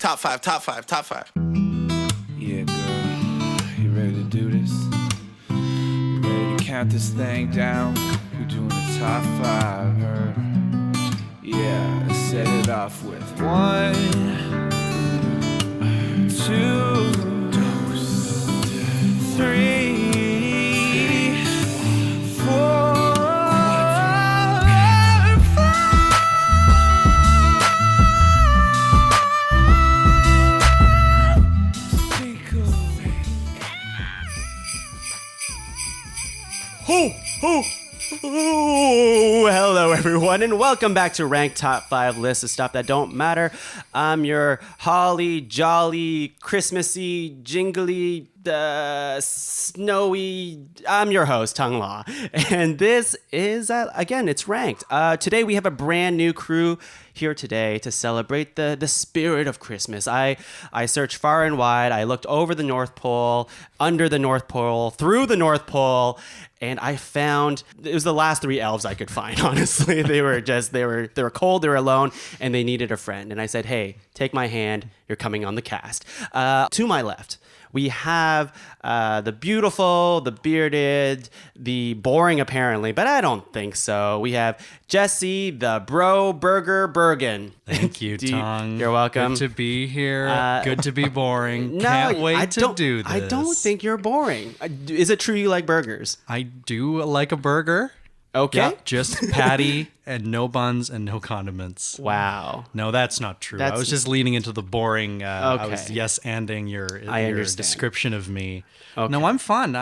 Top five. Yeah, girl. You ready to do this? You ready to count this thing down? We're doing the top 5, her. Yeah, set it off with 1, 2, 3, 4. Hello, everyone, and welcome back to Rank Top 5 List of Stuff That Don't Matter. I'm your holly, jolly, Christmassy, jingly, snowy. I'm your host, Tuong Law, and this is again, it's Ranked. Today we have a brand new crew here today to celebrate the spirit of Christmas. I searched far and wide. I looked over the North Pole, under the North Pole, through the North Pole, and I found it was the last 3 elves I could find. Honestly, they were cold, they were alone, and they needed a friend. And I said, "Hey, take my hand. You're coming on the cast." To my left, we have the beautiful, the bearded, the boring apparently, but I don't think so. We have Jesse, the bro burger Bergen. Thank you, Tuong. You're welcome. Good to be here. Good to be boring. Can't wait to do this. I don't think you're boring. Is it true you like burgers? I do like a burger. Okay. Yeah, just patty and no buns and no condiments. Wow. No, that's not true. I was just leaning into the boring. I was yes-anding your description of me. Okay. No, I'm fun.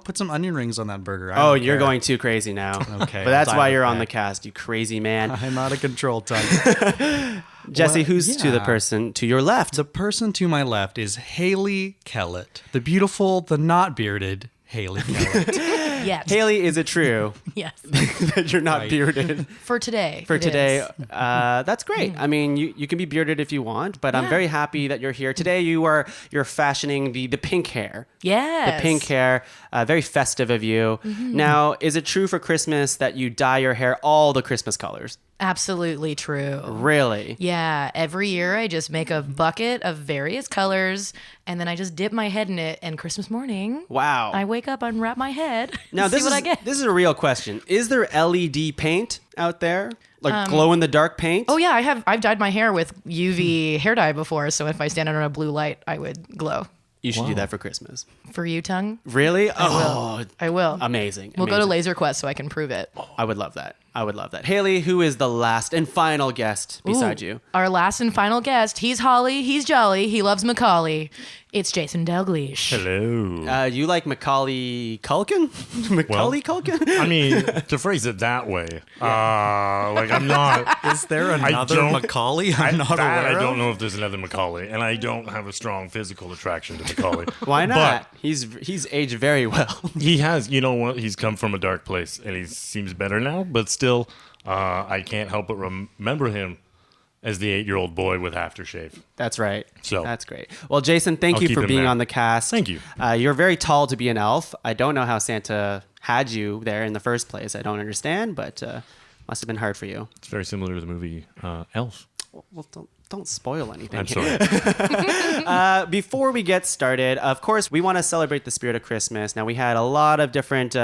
Put some onion rings on that burger. You're going too crazy now. Okay. But that's why you're on the cast, you crazy man. I'm out of control, Tuong. Jesse, who's to the person to your left? The person to my left is Hayley Kellett. The beautiful, the not bearded Hayley Kellett. Yes. Hayley, is it true? Yes. that you're not bearded? For today. That's great. I mean, you can be bearded if you want, but I'm very happy that you're here. Today you're fashioning the pink hair. Yes. The pink hair, very festive of you. Mm-hmm. Now, is it true for Christmas that you dye your hair all the Christmas colors? Absolutely true. Really? Yeah. Every year I just make a bucket of various colors and then I just dip my head in it. And Christmas morning, wow, I wake up, unwrap my head, now see what I get. This is a real question. Is there LED paint out there? Like glow in the dark paint? Oh yeah, I've dyed my hair with UV hair dye before. So if I stand under a blue light, I would glow. You should do that for Christmas. For you, Tuong? Really? I will. Amazing. We'll go to Laser Quest so I can prove it. I would love that. Hayley, who is the last and final guest beside you? Our last and final guest. He's holly, he's jolly, he loves Macaulay. It's Jason Dogleash. Hello. You like Macaulay Culkin? Macaulay Culkin? I mean, to phrase it that way, I'm not. Is there another Macaulay? I'm not aware of. I don't know if there's another Macaulay, and I don't have a strong physical attraction to Macaulay. Why not? He's aged very well. He has. You know what? He's come from a dark place, and he seems better now. But still, I can't help but remember him as the 8-year-old boy with aftershave. That's right. So that's great. Well, Jason, thank you for being on the cast. Thank you. You're very tall to be an elf. I don't know how Santa had you there in the first place. I don't understand, but must have been hard for you. It's very similar to the movie Elves. Well, don't spoil anything. I'm sorry. Before we get started, of course, we want to celebrate the spirit of Christmas. Now, we had a lot of different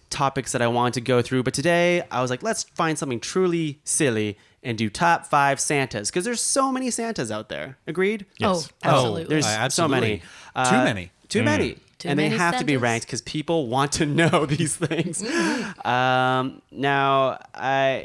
topics that I wanted to go through, but today I was like, let's find something truly silly and do top 5 Santas, because there's so many Santas out there. Agreed? Yes. Oh, absolutely. There's absolutely. so many. Too many. Too and many they have to be Santas. ranked because people want to know these things. Now,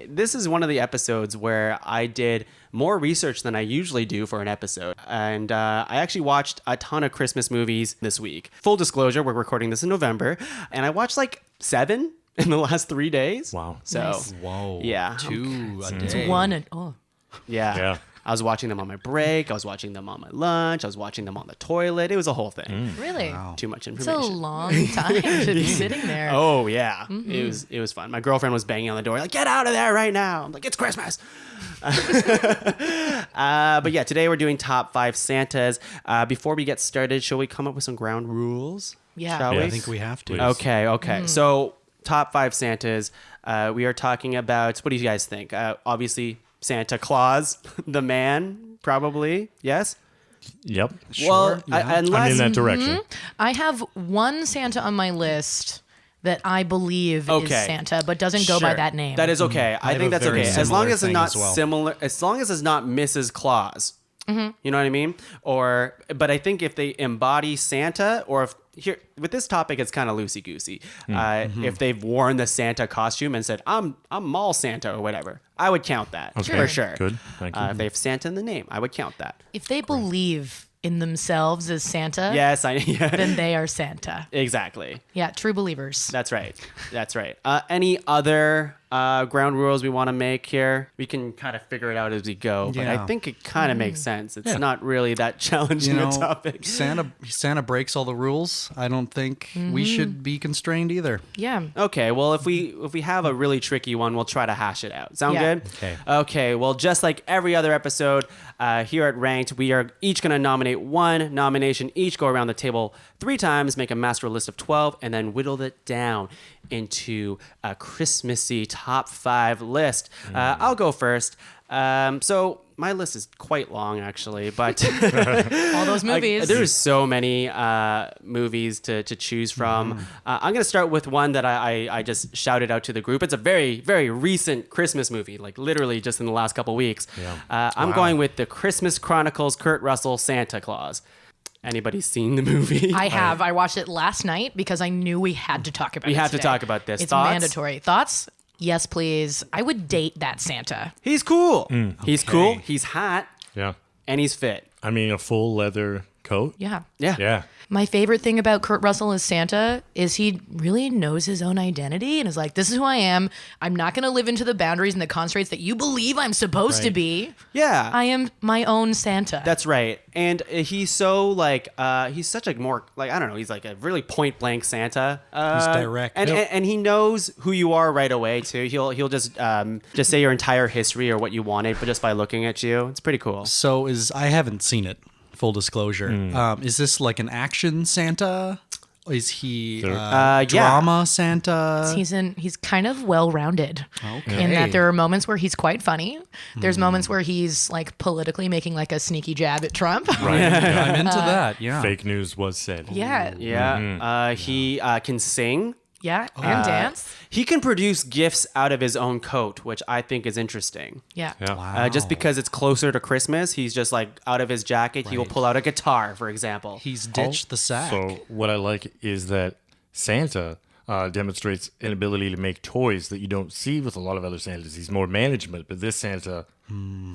this is one of the episodes where I did more research than I usually do for an episode. And I actually watched a ton of Christmas movies this week. Full disclosure, we're recording this in November. And I watched like 7 in the last 3 days. Wow. So, Nice. Whoa. Yeah. 2 a It's day. one and Yeah. Yeah. I was watching them on my break. I was watching them on my lunch. I was watching them on the toilet. It was a whole thing. really? Too much It's information. a long time to be sitting there. Oh yeah, it was fun. My girlfriend was banging on the door like, "Get out of there right now!" I'm like, "It's Christmas." But yeah, today we're doing top 5 Santas. Before we get started, shall we come up with some ground rules? Yeah. Shall I we? think we have to. Okay. So top 5 Santas. We are talking about. What do you guys think? Obviously, Santa Claus, the man, probably. Yes. Yep. Well, I'm unless in that direction. I have one Santa on my list that I believe is Santa, but doesn't go by Sure. that name. That is okay. I have think a that's very okay. As long similar as it's thing not as well. similar, as long as it's not Mrs. Claus. You know what I mean? But I think if they embody Santa, or if here with this topic, it's kind of loosey goosey. If they've worn the Santa costume and said, "I'm Mall Santa" or whatever, I would count that for sure. Good. Thank you. If they have Santa in the name, I would count that. If they believe in themselves as Santa, Yes, then they are Santa. exactly. Yeah, true believers. That's right. That's right. Any other ground rules we want to make here? We can kind of figure it out as we go, but I Yeah. think it kind of makes sense. It's not really that challenging a topic. Santa breaks all the rules. I don't think we should be constrained either. Yeah. Okay, well, if we have a really tricky one, we'll try to hash it out. Sound Yeah. good? Okay. Okay, well, just like every other episode here at Ranked, we are each going to nominate one nomination, each go around the table 3 times, make a master list of 12, and then whittle it down into a Christmassy top 5 list. I'll go first. So my list is quite long, actually, but All those movies. there's so many movies to choose from. I'm going to start with one that I just shouted out to the group. It's a very, very recent Christmas movie, like literally just in the last couple weeks. I'm going with the Christmas Chronicles, Kurt Russell, Santa Claus. Anybody seen the movie? I have. I watched it last night because I knew we had to talk about it. We have to today. talk about this. It's Thoughts? mandatory. Thoughts? Yes, please. I would date that Santa. He's cool. He's cool. He's hot. Yeah. And he's fit. I mean, a full leather coat. Yeah. Yeah. Yeah. My favorite thing about Kurt Russell as Santa is he really knows his own identity and is like, this is who I am. I'm not going to live into the boundaries and the constraints that you believe I'm supposed to be. Yeah. I am my own Santa. That's right. And he's so like, he's such a more, like, I don't know, he's like a really point blank Santa. He's direct. And he knows who you are right away, too. He'll just say your entire history or what you wanted, but just by looking at you. It's pretty cool. So I haven't seen it. Full disclosure. Is this like an action Santa? Is he drama Santa? He's kind of well-rounded in that there are moments where he's quite funny. There's moments where he's like politically making like a sneaky jab at Trump. Right. Yeah. I'm into that. Yeah. Fake news was said. Yeah. Yeah. He can sing. Yeah. And dance. He can produce gifts out of his own coat, which I think is interesting. Yeah. Yeah. Wow. Just because it's closer to Christmas, he's just like out of his jacket, he will pull out a guitar, for example. He's ditched the sack. So what I like is that Santa demonstrates an ability to make toys that you don't see with a lot of other Santas. He's more management, but this Santa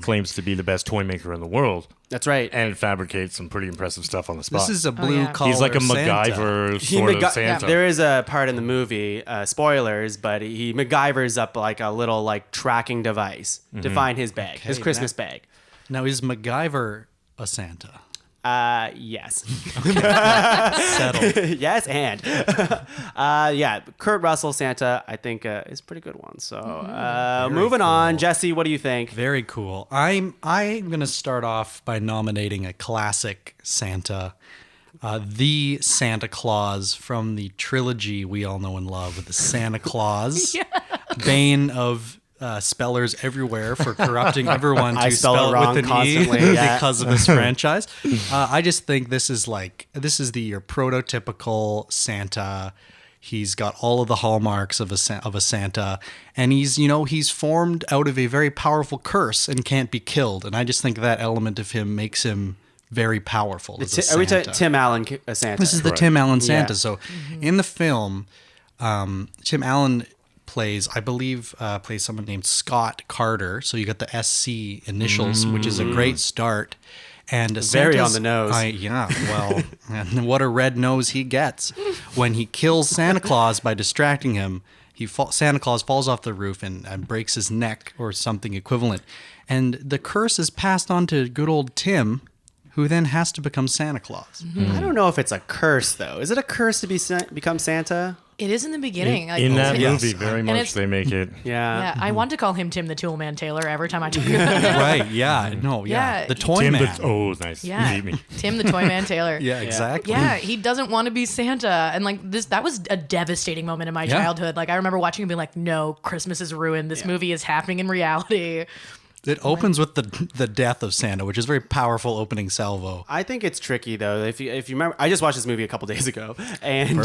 claims to be the best toy maker in the world That's right. and fabricates some pretty impressive stuff on the spot. This is a blue collar. He's like a Santa. MacGyver sort of Santa. There is a part in the movie, spoilers, but he MacGyvers up like a little like tracking device to find his bag, his Christmas bag. Now is MacGyver a Santa? Yes. Settled. Yes, and yeah, Kurt Russell Santa, I think is a pretty good one. So moving on, Jesse, what do you think? Very cool. I'm gonna start off by nominating a classic Santa, the Santa Claus from the trilogy we all know and love, with the Santa Claus, bane of spellers everywhere for corrupting everyone to I spell it wrong with an constantly, E yeah. because of this franchise. I just think this is your prototypical Santa. He's got all of the hallmarks of a Santa, and he's formed out of a very powerful curse and can't be killed. And I just think that element of him makes him very powerful. As a Are we Santa. Tim Allen Santa? This is the Tim Allen Santa. Yeah. So in the film, Tim Allen plays someone named Scott Carter. So you got the SC initials, which is a great start. And Very on the nose. And what a red nose he gets. When he kills Santa Claus by distracting him, Santa Claus falls off the roof and breaks his neck or something equivalent. And the curse is passed on to good old Tim, who then has to become Santa Claus. I don't know if it's a curse though. Is it a curse to become Santa? It is in the beginning. In that yes. movie, very much it's- they make it. Yeah, I want to call him Tim the Tool Man Taylor every time I talk about him. Right, yeah. No, yeah. Yeah. The toy Tim, man. nice. Yeah, You beat me. Tim the Toy Man Taylor. Yeah, exactly. Yeah, he doesn't want to be Santa. And like that was a devastating moment in my childhood. Like I remember watching and being like, no, Christmas is ruined. This movie is happening in reality. It opens with the death of Santa, which is a very powerful opening salvo. I think it's tricky though. If you remember, I just watched this movie a couple days ago, and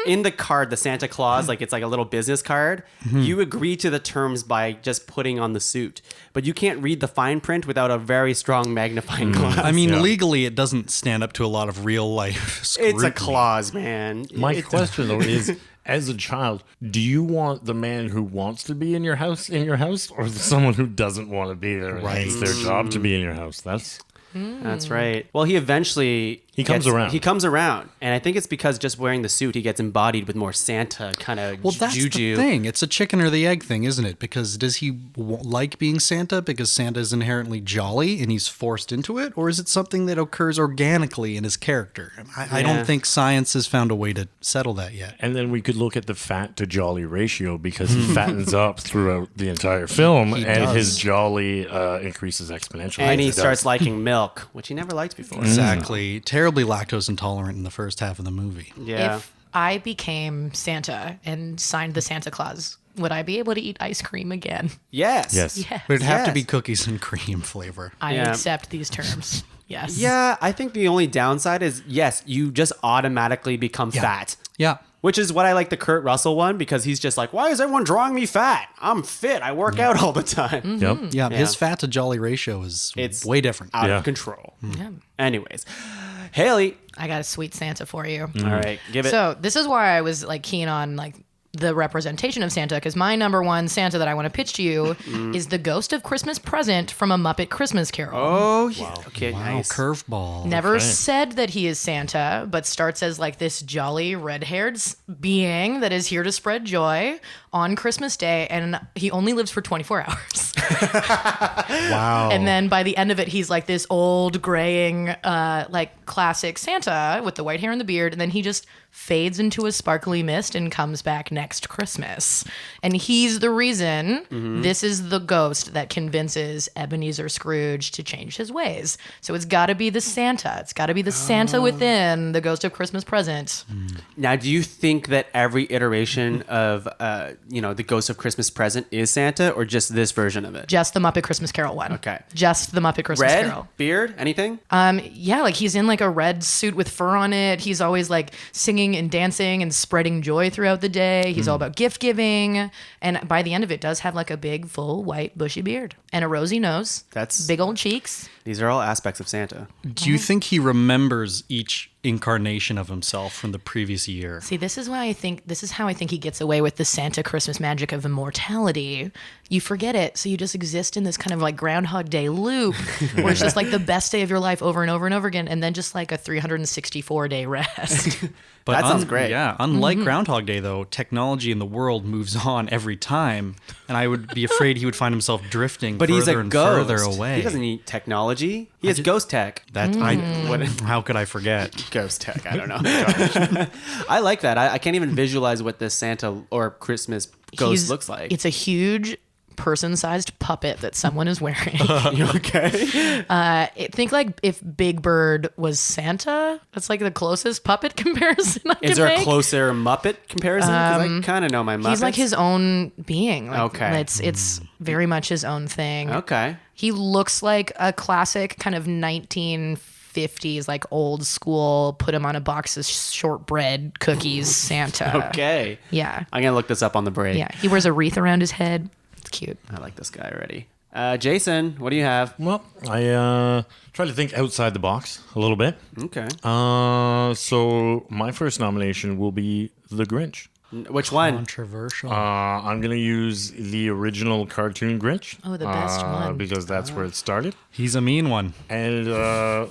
in the card, the Santa Claus, like it's like a little business card. You agree to the terms by just putting on the suit, but you can't read the fine print without a very strong magnifying glass. I mean, legally, it doesn't stand up to a lot of real life scrutiny. It's a clause, man. My question though is, as a child, do you want the man who wants to be in your house, or someone who doesn't want to be there? Right. It's their job to be in your house. That's right. Well, he eventually comes around. He comes around, and I think it's because just wearing the suit, he gets embodied with more Santa kind of Well, that's juju. the thing. It's a chicken or the egg thing, isn't it? Because does he like being Santa because Santa is inherently jolly and he's forced into it? Or is it something that occurs organically in his character? I don't think science has found a way to settle that yet. And then we could look at the fat to jolly ratio, because he fattens up throughout the entire film, and does. his jolly increases exponentially. And he It does. starts liking milk, which he never liked before. Exactly. Terribly lactose intolerant in the first half of the movie. Yeah. If I became Santa and signed the Santa Claus, would I be able to eat ice cream again? Yes. Yes. Yes. But it'd have to Yes. be cookies and cream flavor. I Yeah. accept these terms. Yes. Yeah, I think the only downside is, yes, you just automatically become fat. Yeah. Which is what I like the Kurt Russell one, because he's just like, why is everyone drawing me fat? I'm fit. I work out all the time. Yep. Yeah, his fat to jolly ratio is It's way different. Out Yeah. of control. Yeah. Anyways, Haley. I got a sweet Santa for you. All right, give it. So this is why I was like keen on like the representation of Santa, because my number one Santa that I want to pitch to you is the Ghost of Christmas Present from A Muppet Christmas Carol. Oh, yeah. Okay, Wow, nice. curveball. Never said that he is Santa, but starts as like this jolly red-haired being that is here to spread joy on Christmas Day, and he only lives for 24 hours. Wow. And then by the end of it, he's like this old graying, like classic Santa with the white hair and the beard, and then he just fades into a sparkly mist and comes back next Christmas. And he's the reason this is the ghost that convinces Ebenezer Scrooge to change his ways. So it's got to be the Santa. It's got to be the Santa within the Ghost of Christmas Present. Now, do you think that every iteration of, the Ghost of Christmas Present is Santa, or just this version of it? Just the Muppet Christmas Carol one. Okay. Just the Muppet Christmas Red? Carol. Beard? Anything? Yeah, like he's in like a red suit with fur on it. He's always like singing and dancing and spreading joy throughout the day. He's all about gift giving. And by the end of it, does have like a big, full, white, bushy beard and a rosy nose. That's- big old cheeks. These are all aspects of Santa. Do you think he remembers each incarnation of himself from the previous year? See, this is how I think he gets away with the Santa Christmas magic of immortality. You forget it, so you just exist in this kind of like Groundhog Day loop where it's just like the best day of your life over and over and over again, and then just like a 364-day rest. But That sounds great. Yeah, unlike Groundhog Day, though, technology in the world moves on every time, and I would be afraid he would find himself drifting But further he's a and ghost. further away. He doesn't need technology. He has ghost tech. That's how could I forget? Ghost tech. I don't know. I like that. I can't even visualize what this Santa or Christmas ghost looks like. It's a huge person-sized puppet that someone is wearing. You okay? Think like if Big Bird was Santa. That's like the closest puppet comparison I Is can there make. a closer Muppet comparison? Because I kind of know my Muppets. He's like his own being. Like, Okay. It's very much his own thing. Okay. He looks like a classic kind of 1950s, like old school, put him on a box of shortbread cookies Santa. Okay. Yeah. I'm going to look this up on the break. Yeah. He wears a wreath around his head. It's cute. I like this guy already. Jason, what do you have? Well, I try to think outside the box a little bit. Okay. So my first nomination will be The Grinch. Which one? Controversial. I'm going to use the original cartoon Grinch. Oh, the best one. Because that's where it started. He's a mean one. And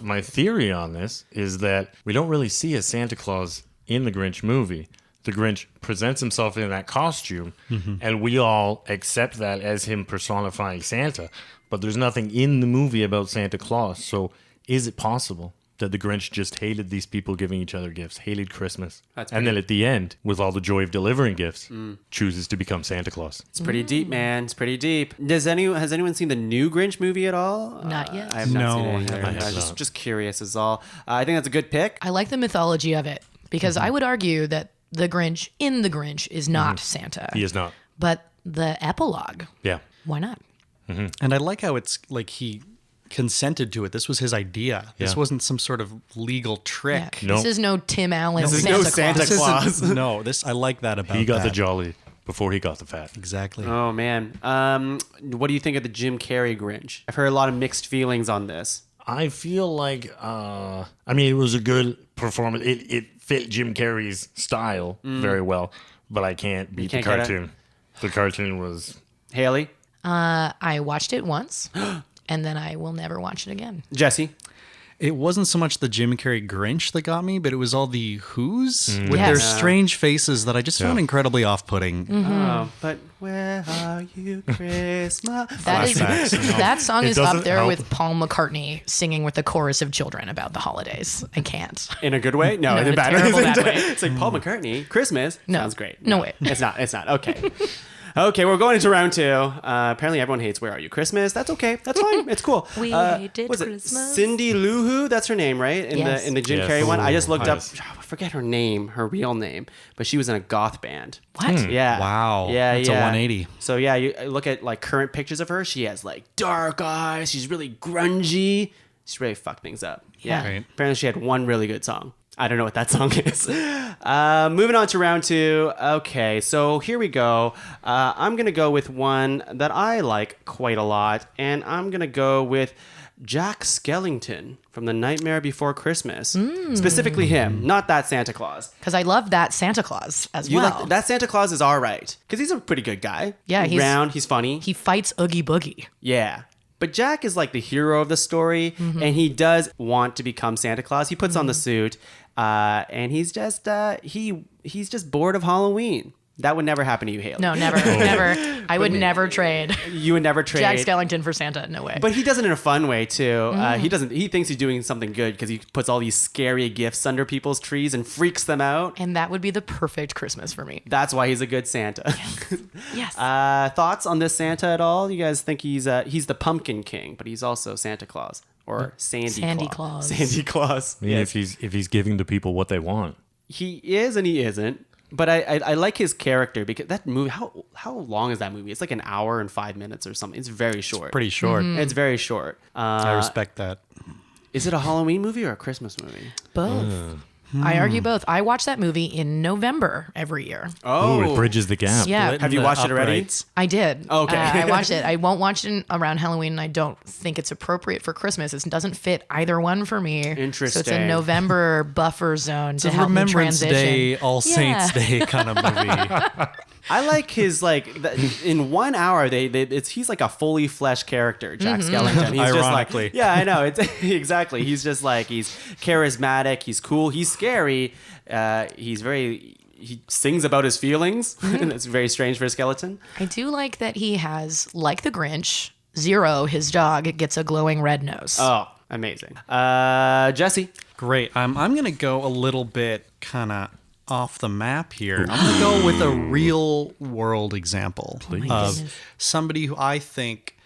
my theory on this is that we don't really see a Santa Claus in the Grinch movie. The Grinch presents himself in that costume, and we all accept that as him personifying Santa. But there's nothing in the movie about Santa Claus. So is it possible that the Grinch just hated these people giving each other gifts, hated Christmas, and then at the end, with all the joy of delivering gifts, chooses to become Santa Claus? It's pretty deep, man. It's pretty deep. Has anyone seen the new Grinch movie at all? Not yet. I have not No, seen it I either. haven't. I was just curious is all. I think that's a good pick. I like the mythology of it because I would argue that the Grinch in the Grinch is not Santa. He is not. But the epilogue, Yeah. why not? And I like how it's like he consented to it. This was his idea. This Yeah. wasn't some sort of legal Yeah. trick. No. This is no Tim Allen This is Santa no Claus. Santa This Claus. isn't- no, this I like that about He got the that. jolly before he got the fat. Exactly. Oh man, what do you think of the Jim Carrey Grinch? I've heard a lot of mixed feelings on this. I feel like, I mean, it was a good performance. It fit Jim Carrey's style very well, but I can't beat can't the get it? cartoon. The cartoon was. Haley, I watched it once, and then I will never watch it again. Jesse. It wasn't so much the Jim Carrey Grinch that got me, but it was all the Who's with Yes. their Yeah. strange faces that I just found incredibly off-putting. Oh, but where are you, Christmas? That song It is up doesn't there help. with Paul McCartney singing with the chorus of children about the holidays. I can't. In a good way? No, No, in a in a bad terrible way. bad way. It's like Paul McCartney, Christmas. No. Sounds great. No way. It's not. It's not. Okay. Okay, we're going into round 2. Apparently, everyone hates "Where Are You, Christmas." That's okay. That's fine. It's cool. We hated was it Christmas. Cindy Lou Who? That's her name, right? Yes. In the Jim Yes. Carrey one. I just looked up. Yes. I forget her name, her real name, but she was in a goth band. What? Yeah. Wow. Yeah. That's a yeah. 180. So yeah, you look at like current pictures of her. She has like dark eyes. She's really grungy. She's really fucked things up. Yeah. Right. Apparently, she had one really good song. I don't know what that song is. Moving on to round 2. Okay, so here we go. I'm going to go with one that I like quite a lot, and I'm going to go with Jack Skellington from The Nightmare Before Christmas. Specifically him, not that Santa Claus. Because I love that Santa Claus as You well. like that Santa Claus is all right, because he's a pretty good guy. Yeah, he's he's- round, he's funny. He fights Oogie Boogie. Yeah. But Jack is like the hero of the story, and he does want to become Santa Claus. He puts on the suit, and he's just he's just bored of Halloween. That would never happen to you, Haley. No, never, never. I would never trade You would never trade. Jack Skellington for Santa. No way. But he does it in a fun way too. He doesn't. He thinks he's doing something good because he puts all these scary gifts under people's trees and freaks them out. and that would be the perfect Christmas for me. That's why he's a good Santa. Yes. Thoughts on this Santa at all? You guys think he's the Pumpkin King, but he's also Santa Claus or Sandy Claus. Sandy Claus. I mean, if he's giving the people what they want. He is and he isn't. But I like his character because that movie. How long is that movie? It's like an hour and 5 minutes or something. It's very short. Pretty short. It's very short. I respect that. Is it a Halloween movie or a Christmas movie? Both. I argue both. I watch that movie in November every year. Oh, it bridges the gap. Yeah. Have you The watched it already? uprights. I did. Okay. I watched it. I won't watch it around Halloween, and I don't think it's appropriate for Christmas. It doesn't fit either one for me. So it's Interesting. a November buffer zone to It's a help me Remembrance transition. Day, All Saints Yeah. Day kind of movie. I like his in 1 hour he's like a fully fleshed character, Jack Skellington. He's Ironically. just like, yeah, I know. It's exactly. He's just like he's charismatic, he's cool, he's scary. He sings about his feelings. That's very strange for a skeleton. I do like that he has, like the Grinch, Zero, his dog, gets a glowing red nose. Oh, amazing. Jesse. Great. I'm going to go a little bit kind of off the map here. I'm going to go with a real world example of goodness. somebody who I think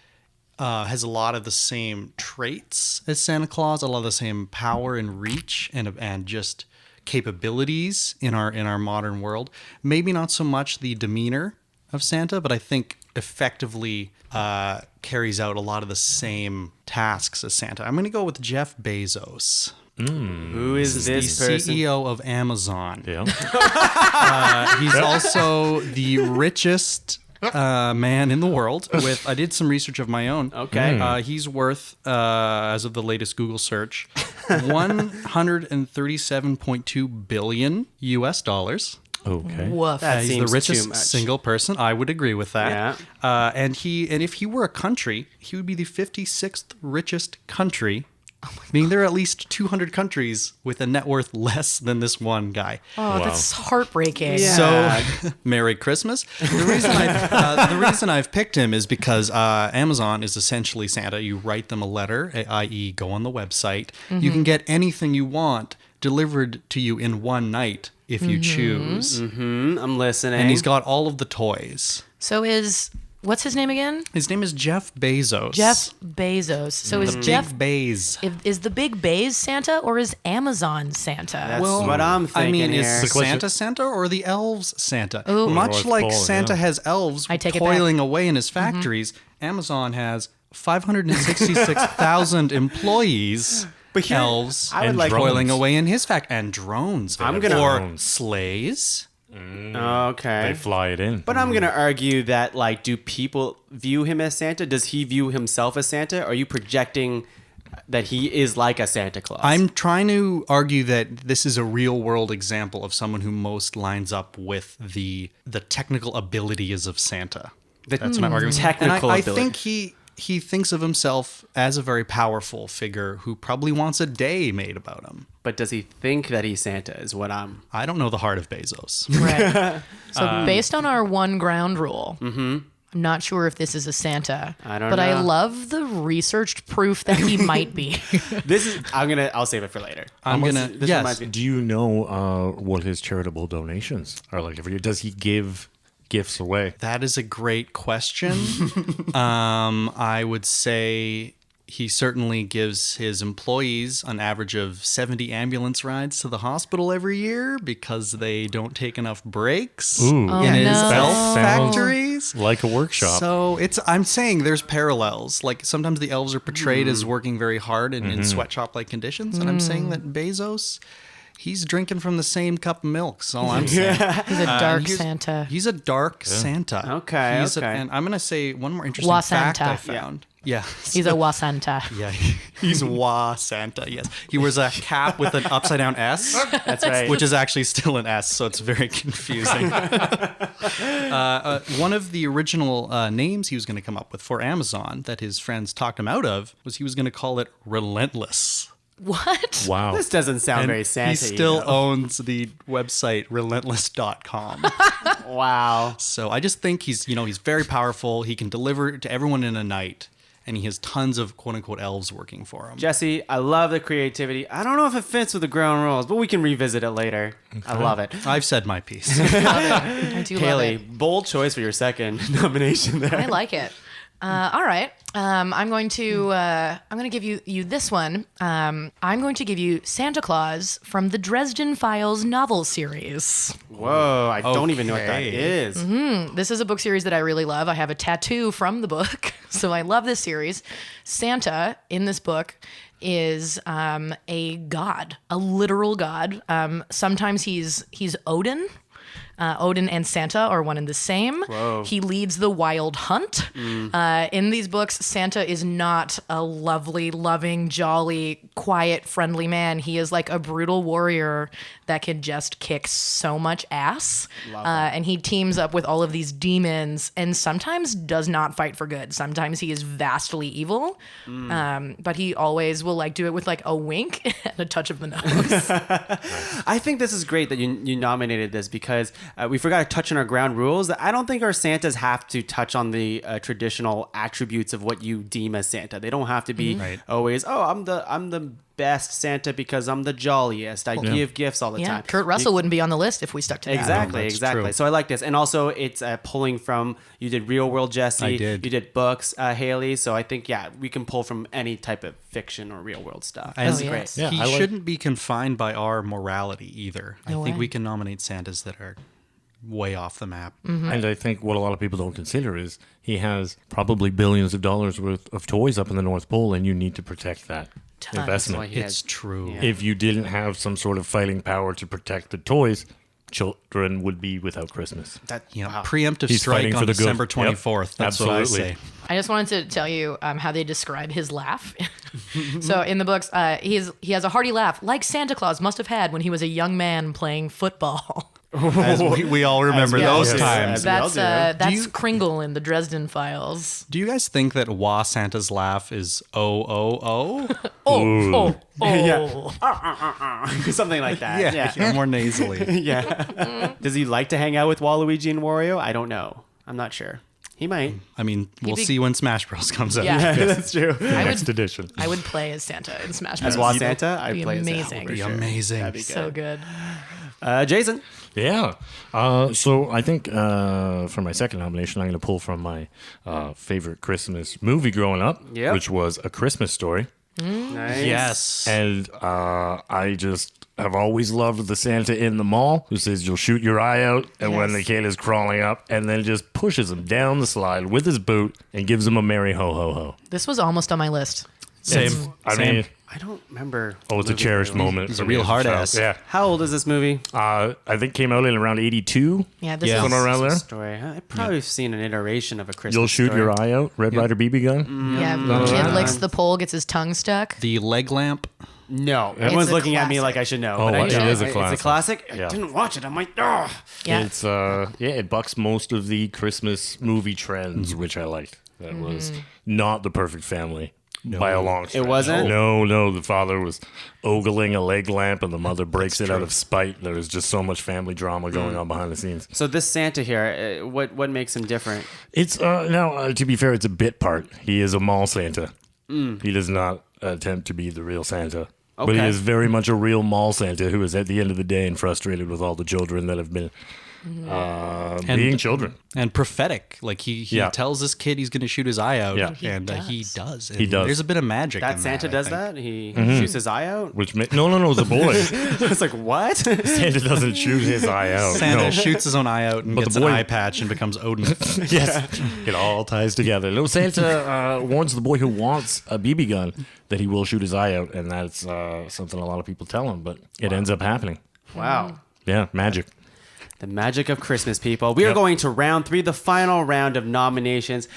has a lot of the same traits as Santa Claus, a lot of the same power and reach and just capabilities in our modern world. Maybe not so much the demeanor of Santa, but I think effectively carries out a lot of the same tasks as Santa. I'm going to go with Jeff Bezos. Who is The this person? CEO of Amazon. Yeah. He's also the richest man in the world. I did some research of my own. Okay. He's worth, as of the latest Google search, $137.2 billion US dollars. Okay. Woof. That He's seems the too richest much. single person. I would agree with that. Yeah. And if he were a country, he would be the 56th richest country. Meaning there are at least 200 countries with a net worth less than this one guy. Oh, that's heartbreaking. Yeah. So, Merry Christmas. The reason I've picked him is because Amazon is essentially Santa. You write them a letter, i.e., go on the website. You can get anything you want delivered to you in one night if you choose. I'm listening. And he's got all of the toys. So what's his name again? His name is Jeff Bezos. Jeff Bezos. So is Jeff Big Bays. is the Big Bays Santa or is Amazon Santa? That's what I'm thinking I mean, here. is question- Santa or the elves Santa? Ooh. Much North like Pole, Santa yeah. has elves I take it toiling away in his factories, Amazon has 566,000 employees. But here, elves I would and like- toiling drones. away in his and drones. I'm gonna- or drones. sleighs. Okay. They fly it in. But I'm gonna argue that, like, do people view him as Santa? Does he view himself as Santa? Or are you projecting that he is like a Santa Claus? I'm trying to argue that this is a real world example of someone who most lines up with the technical abilities of Santa. That's what I'm arguing. Technical and I ability. think he thinks of himself as a very powerful figure who probably wants a day made about him. But does he think that he's Santa? Is what I'm. I don't know the heart of Bezos. Right. So based on our one ground rule, I'm not sure if this is a Santa. I don't but I know. love the researched proof that he might be. This is. I'll save it for later. This yes. reminds me. Do you know what his charitable donations are like every year? Does he give gifts away? That is a great question. I would say he certainly gives his employees an average of 70 ambulance rides to the hospital every year because they don't take enough breaks Ooh. Oh, in his no. elf Sounds factories. like a workshop. So I'm saying there's parallels. Like sometimes the elves are portrayed as working very hard in sweatshop-like conditions, and I'm saying that Bezos, he's drinking from the same cup of milk. So all I'm saying. He's a dark he's- Santa. He's a dark Santa. Okay, He's okay. and I'm going to say one more interesting Wa fact Santa. I found. Yeah. He's a Wa Santa. Yeah, he's Wa Santa, yes. He wears a cap with an upside down S. That's right. Which is actually still an S, so it's very confusing. One of the original names he was going to come up with for Amazon that his friends talked him out of was he was going to call it Relentless. What? Wow. This doesn't sound And very Santa. he still owns the website relentless.com. Wow. So I just think he's very powerful. He can deliver to everyone in a night. And he has tons of quote unquote elves working for him. Jesse, I love the creativity. I don't know if it fits with the ground rules, but we can revisit it later. I love it. I've said my piece. I do Haley, love it. bold choice for your second nomination there. I like it. All right. I'm going to give you this one. I'm going to give you Santa Claus from the Dresden Files novel series. Whoa, I don't even know what that Okay. is. This is a book series that I really love. I have a tattoo from the book, so I love this series. Santa in this book is a god, a literal god. Sometimes he's Odin. Odin and Santa are one and the same. Whoa. He leads the wild hunt. In these books, Santa is not a lovely, loving, jolly, quiet, friendly man. He is like a brutal warrior that can just kick so much ass. And he teams up with all of these demons and sometimes does not fight for good. Sometimes he is vastly evil, but he always will like do it with like a wink and a touch of the nose. I think this is great that you nominated this because we forgot to touch on our ground rules. I don't think our Santas have to touch on the traditional attributes of what you deem as Santa. They don't have to be Right. always, I'm the best Santa because I'm the jolliest. I give gifts all the Yeah, time. Kurt Russell wouldn't be on the list if we stuck to that. Exactly, that's exactly. true. So I like this, and also it's pulling from you did Real World Jesse, I did. you did books, Haley. So I think we can pull from any type of fiction or real world stuff. And This is yes. great. Yeah, he I like- shouldn't be confined by our morality either. No I think way. we can nominate Santas that are way off the map. And I think what a lot of people don't consider is he has probably billions of dollars worth of toys up in the North Pole, and you need to protect that Tons. investment. That's why he It's has- true. Yeah. If you didn't have some sort of fighting power to protect the toys, children would be without Christmas. Wow. He's Preemptive fighting strike for on the good. December Yep. 24th. That's what I Absolutely. say. I just wanted to tell you how they describe his laugh. So in the books, he has a hearty laugh, like Santa Claus must have had when he was a young man playing football. As we all remember we all those do. times. As we all do. That's Kringle in the Dresden Files. Do you guys think that Wah Santa's laugh is oh? Oh, Something like that. Yeah. more nasally. Yeah. Does he like to hang out with Waluigi and Wario? I don't know. I'm not sure. He might. I mean, we'll be- see when Smash Bros comes out. Yeah. That's true. Next edition. I would play as Santa in Smash Bros. As Wa Santa, That'd I'd be play as amazing. Santa. Be for sure. amazing. That'd be good. So good. Jason. Yeah. So I think for my second nomination, I'm going to pull from my favorite Christmas movie growing up, Yep. which was A Christmas Story. Nice. Yes. And I just have always loved the Santa in the mall who says you'll shoot your eye out, and when the Yes. kid is crawling up, and then just pushes him down the slide with his boot and gives him a merry ho ho ho. This was almost on my list. Same. I Same. mean, I don't remember. oh, it's a movie cherished really. moment. He's for a me real as hard child. ass. Yeah. How old is this movie? I think came out in around 82. Yeah, this Yeah. is Somewhere around there. Story. I've probably seen an iteration of a Christmas You'll shoot Story. your eye out. Red Ryder BB gun. yeah. Mm. Kid licks the pole, gets his tongue stuck. The leg lamp. No, everyone's a looking at me classic. like I should know. Oh, but I it don't. is a It's classic. a classic. Yeah. I didn't watch it. I'm like, oh. Yeah. It's it bucks most of the Christmas movie trends, which I liked. That was not the perfect family by a long stretch. wasn't? No. The father was ogling a leg lamp, and the mother breaks it out of spite. There was just so much family drama going on behind the scenes. So this Santa here, what makes him different? It's now to be fair, it's a bit part. He is a mall Santa. He does not attempt to be the real Santa. But he Okay. is very much a real mall Santa who is at the end of the day and frustrated with all the children that have been being children. And prophetic. Like he Yeah. tells this kid he's going to shoot his eye out. Yeah. And He he does. does. And He does. There's a bit of magic That in Santa I does think. that? He shoots his eye out? Which no, the boy. It's like, what? Santa doesn't shoot his eye out. Santa No. shoots his own eye out and But gets the boy- an eye patch and becomes Odin. Yes, it all ties together. No, Santa warns the boy who wants a BB gun that he will shoot his eye out, and that's something a lot of people tell him, but it ends up happening. Wow. Yeah, magic. The magic of Christmas, people. We are Yep. going to round 3, the final round of nominations.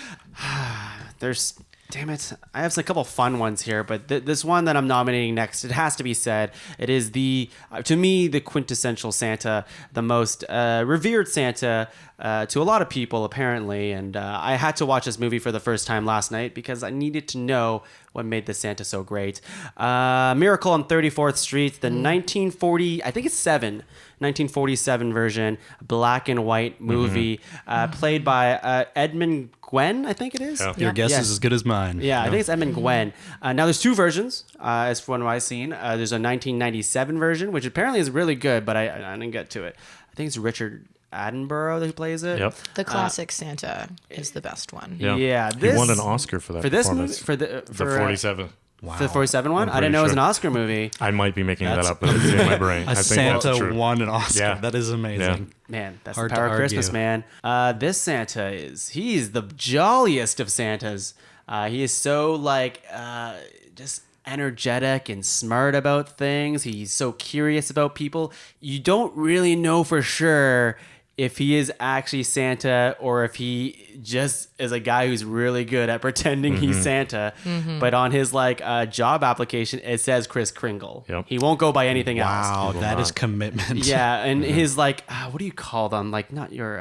Damn it. I have a couple fun ones here, but this one that I'm nominating next, it has to be said. It is to me, the quintessential Santa, the most revered Santa to a lot of people, apparently. And I had to watch this movie for the first time last night because I needed to know what made the Santa so great. Miracle on 34th Street, the 1947 version, black and white movie, played by Edmund Gwen, I think it is. Yeah. Your guess Yes. is as good as mine. Yeah, I think it's Edmund Gwen. Now, there's two versions, as from what I've seen. There's a 1997 version, which apparently is really good, but I didn't get to it. I think it's Richard Attenborough who plays it. Yep. The classic Santa is the best one. Yeah, he this won an Oscar for that for this movie performance. for the the for 47. for the 47 one. I pretty didn't know it was an sure. Oscar movie. I might be making that That's- up, but it's in my brain. I A think Santa that's true. won an Oscar. Yeah. That is amazing. Man, that's Hard the to power of Christmas, argue. man. This Santa he's the jolliest of Santas. He is so just energetic and smart about things. He's so curious about people. You don't really know for sure if he is actually Santa or if he just is a guy who's really good at pretending he's Santa. But on his job application, it says Kris Kringle. Yep. He won't go by anything else. Wow, that is commitment. Yeah, and his what do you call them? Like not your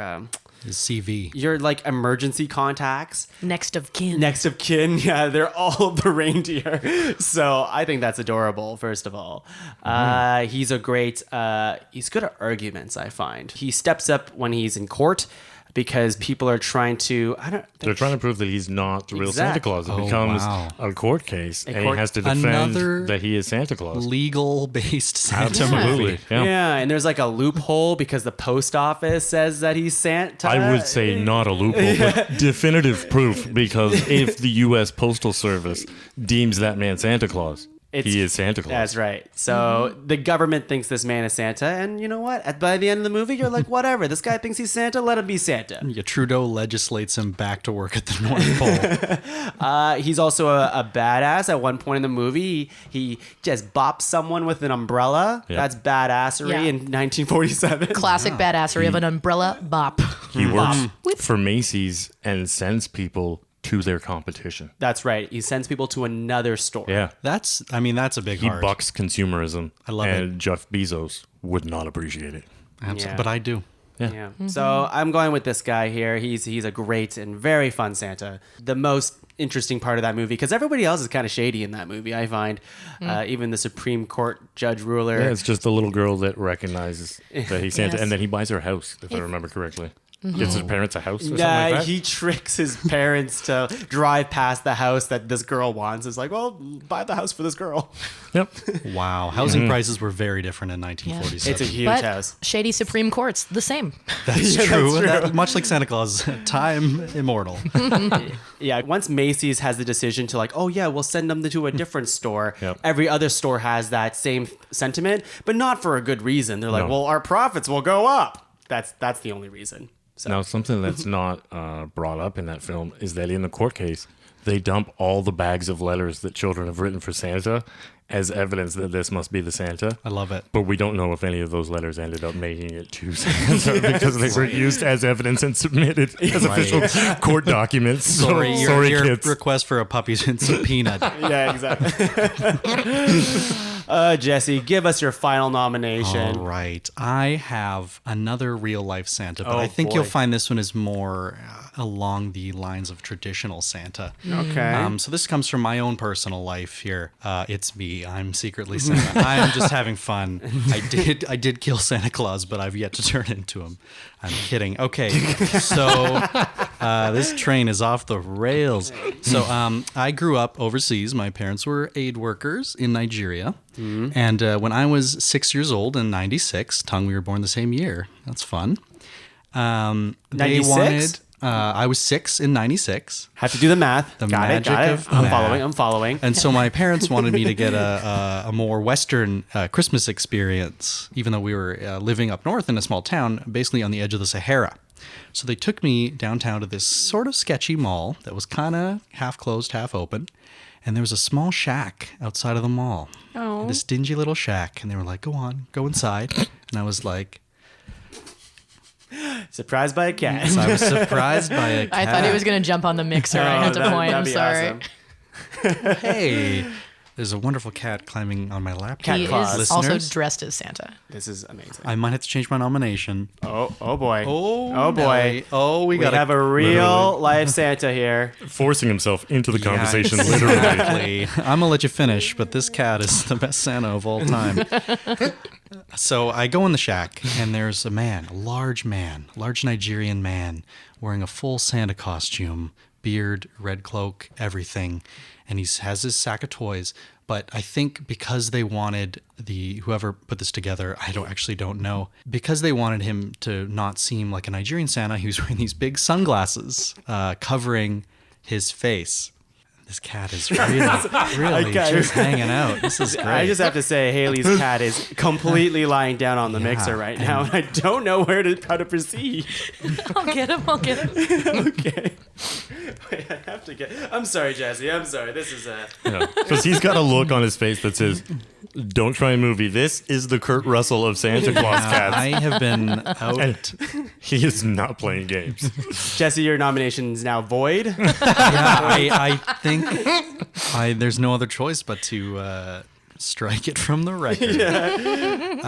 His CV. your emergency contacts. Next of kin. Next of kin, yeah, they're all the reindeer. So I think that's adorable. First of all, he's a great. He's good at arguments. I find he steps up when he's in court because people are trying to. They're trying to prove that he's not the real Santa Exactly. Claus. It Oh, becomes wow. a court case, and court- he has to defend Another that he is Santa Claus. Legal-based Santa Absolutely. movie. Yeah. And there's a loophole because the post office says that he's Santa. I would say not a loophole, but definitive proof, because if the U.S. Postal Service deems that man Santa Claus, he is Santa Claus. That's right. So the government thinks this man is Santa, and you know what? By the end of the movie, you're like, whatever. This guy thinks he's Santa. Let him be Santa. Yeah, Trudeau legislates him back to work at the North Pole. He's also a badass. At one point in the movie, he just bops someone with an umbrella. Yeah. That's badassery Yeah. in 1947. Classic badassery of an umbrella bop. He works for Macy's and sends people to their competition. That's right. He sends people to another store. Yeah. That's a big He heart. bucks consumerism. I love and Jeff Bezos would not appreciate it. Yeah. But I do. Yeah. So I'm going with this guy here. He's a great and very fun Santa. The most interesting part of that movie, because everybody else is kind of shady in that movie, I find. Even the Supreme Court judge ruler. Yeah, it's just the little girl that recognizes that he's Santa, Yes. and then he buys her house, if I remember correctly. Gets his parents a house or something like that? He tricks his parents to drive past the house that this girl wants. It's like, well, buy the house for this girl. Yep. Wow. Housing prices were very different in 1947. It's a huge But house. shady Supreme Court's the same. That's true. That, much like Santa Claus, time immortal. Yeah, once Macy's has the decision to like, oh yeah, we'll send them to a different store. Yep. Every other store has that same sentiment, but not for a good reason. They're like, No. well, our profits will go up. That's the only reason. So Now, something that's not brought up in that film is that in the court case, they dump all the bags of letters that children have written for Santa as evidence that this must be the Santa. I love it. But we don't know if any of those letters ended up making it to Santa because they were used as evidence and submitted as official court documents. Sorry, Sorry, your kids. request for a puppy's been subpoenaed. yeah, exactly. Jesse, give us your final nomination. All right. I have another real life Santa, but Oh, I think boy. you'll find this one is more along the lines of traditional Santa. Okay. So this comes from my own personal life here. It's me. I'm secretly Santa. I am just having fun. I did kill Santa Claus, but I've yet to turn into him. I'm kidding. Okay. So this train is off the rails. So I grew up overseas. My parents were aid workers in Nigeria. And when I was 6 years old in 96, Tuong, we were born the same year. That's fun. They 96? wanted... I was 6 in 96. Have to do the math. The got magic it. of I'm math. following. And so my parents wanted me to get a more Western Christmas experience, even though we were living up north in a small town, basically on the edge of the Sahara. So they took me downtown to this sort of sketchy mall that was kind of half closed, half open. And there was a small shack outside of the mall. Oh. This dingy little shack. And they were like, go on, go inside. And I was like, Surprised by a cat. so I was surprised by a cat. I thought he was going to jump on the mixer. I had to point. I'm that'd be sorry. awesome. Hey, there's a wonderful cat climbing on my lap. Cat He Claus. is also Listeners? dressed as Santa. This is amazing. I might have to change my nomination. Oh boy. Oh boy. Nelly. Oh, we We got have a real life Santa here. Forcing himself into the conversation, literally. Exactly. I'm gonna let you finish, but this cat is the best Santa of all time. So I go in the shack, and there's a large Nigerian man, wearing a full Santa costume, beard, red cloak, everything, and he has his sack of toys. But I think because they wanted whoever put this together, I don't know, because they wanted him to not seem like a Nigerian Santa, he was wearing these big sunglasses covering his face. This cat is really just hanging out. This is great. I just have to say, Haley's cat is completely lying down on the mixer right now, and I don't know how to proceed. I'll get him. Okay. Wait, I have to get. I'm sorry, Jesse. I'm sorry. This is a. Because he's got a look on his face that says, don't try a movie. This is the Kurt Russell of Santa Claus cats. I have been out. And he is not playing games. Jesse, your nomination is now void. I think there's no other choice but to strike it from the record.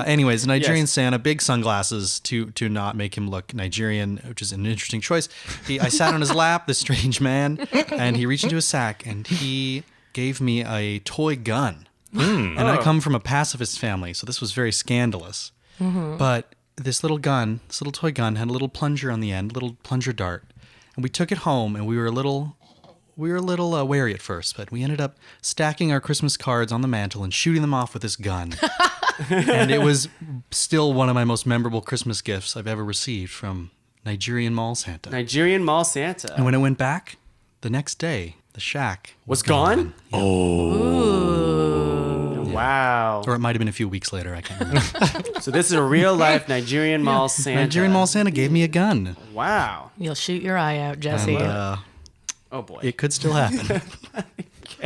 Anyways, Nigerian Yes. Santa, big sunglasses to not make him look Nigerian, which is an interesting choice. I sat on his lap, this strange man, and he reached into his sack and he gave me a toy gun. And I come from a pacifist family, so this was very scandalous. But this little toy gun, had a little plunger on the end, little plunger dart. And we took it home, and we were a little wary at first, but we ended up stacking our Christmas cards on the mantle and shooting them off with this gun. And it was still one of my most memorable Christmas gifts I've ever received from Nigerian Mall Santa. Nigerian Mall Santa. And when it went back, the next day, the shack Was gone? Ooh. Wow. Or it might have been a few weeks later, I can't remember. So this is a real life Nigerian Mall Santa. Nigerian Mall Santa gave me a gun. Wow. You'll shoot your eye out, Jesse. And, Oh boy. it could still happen. All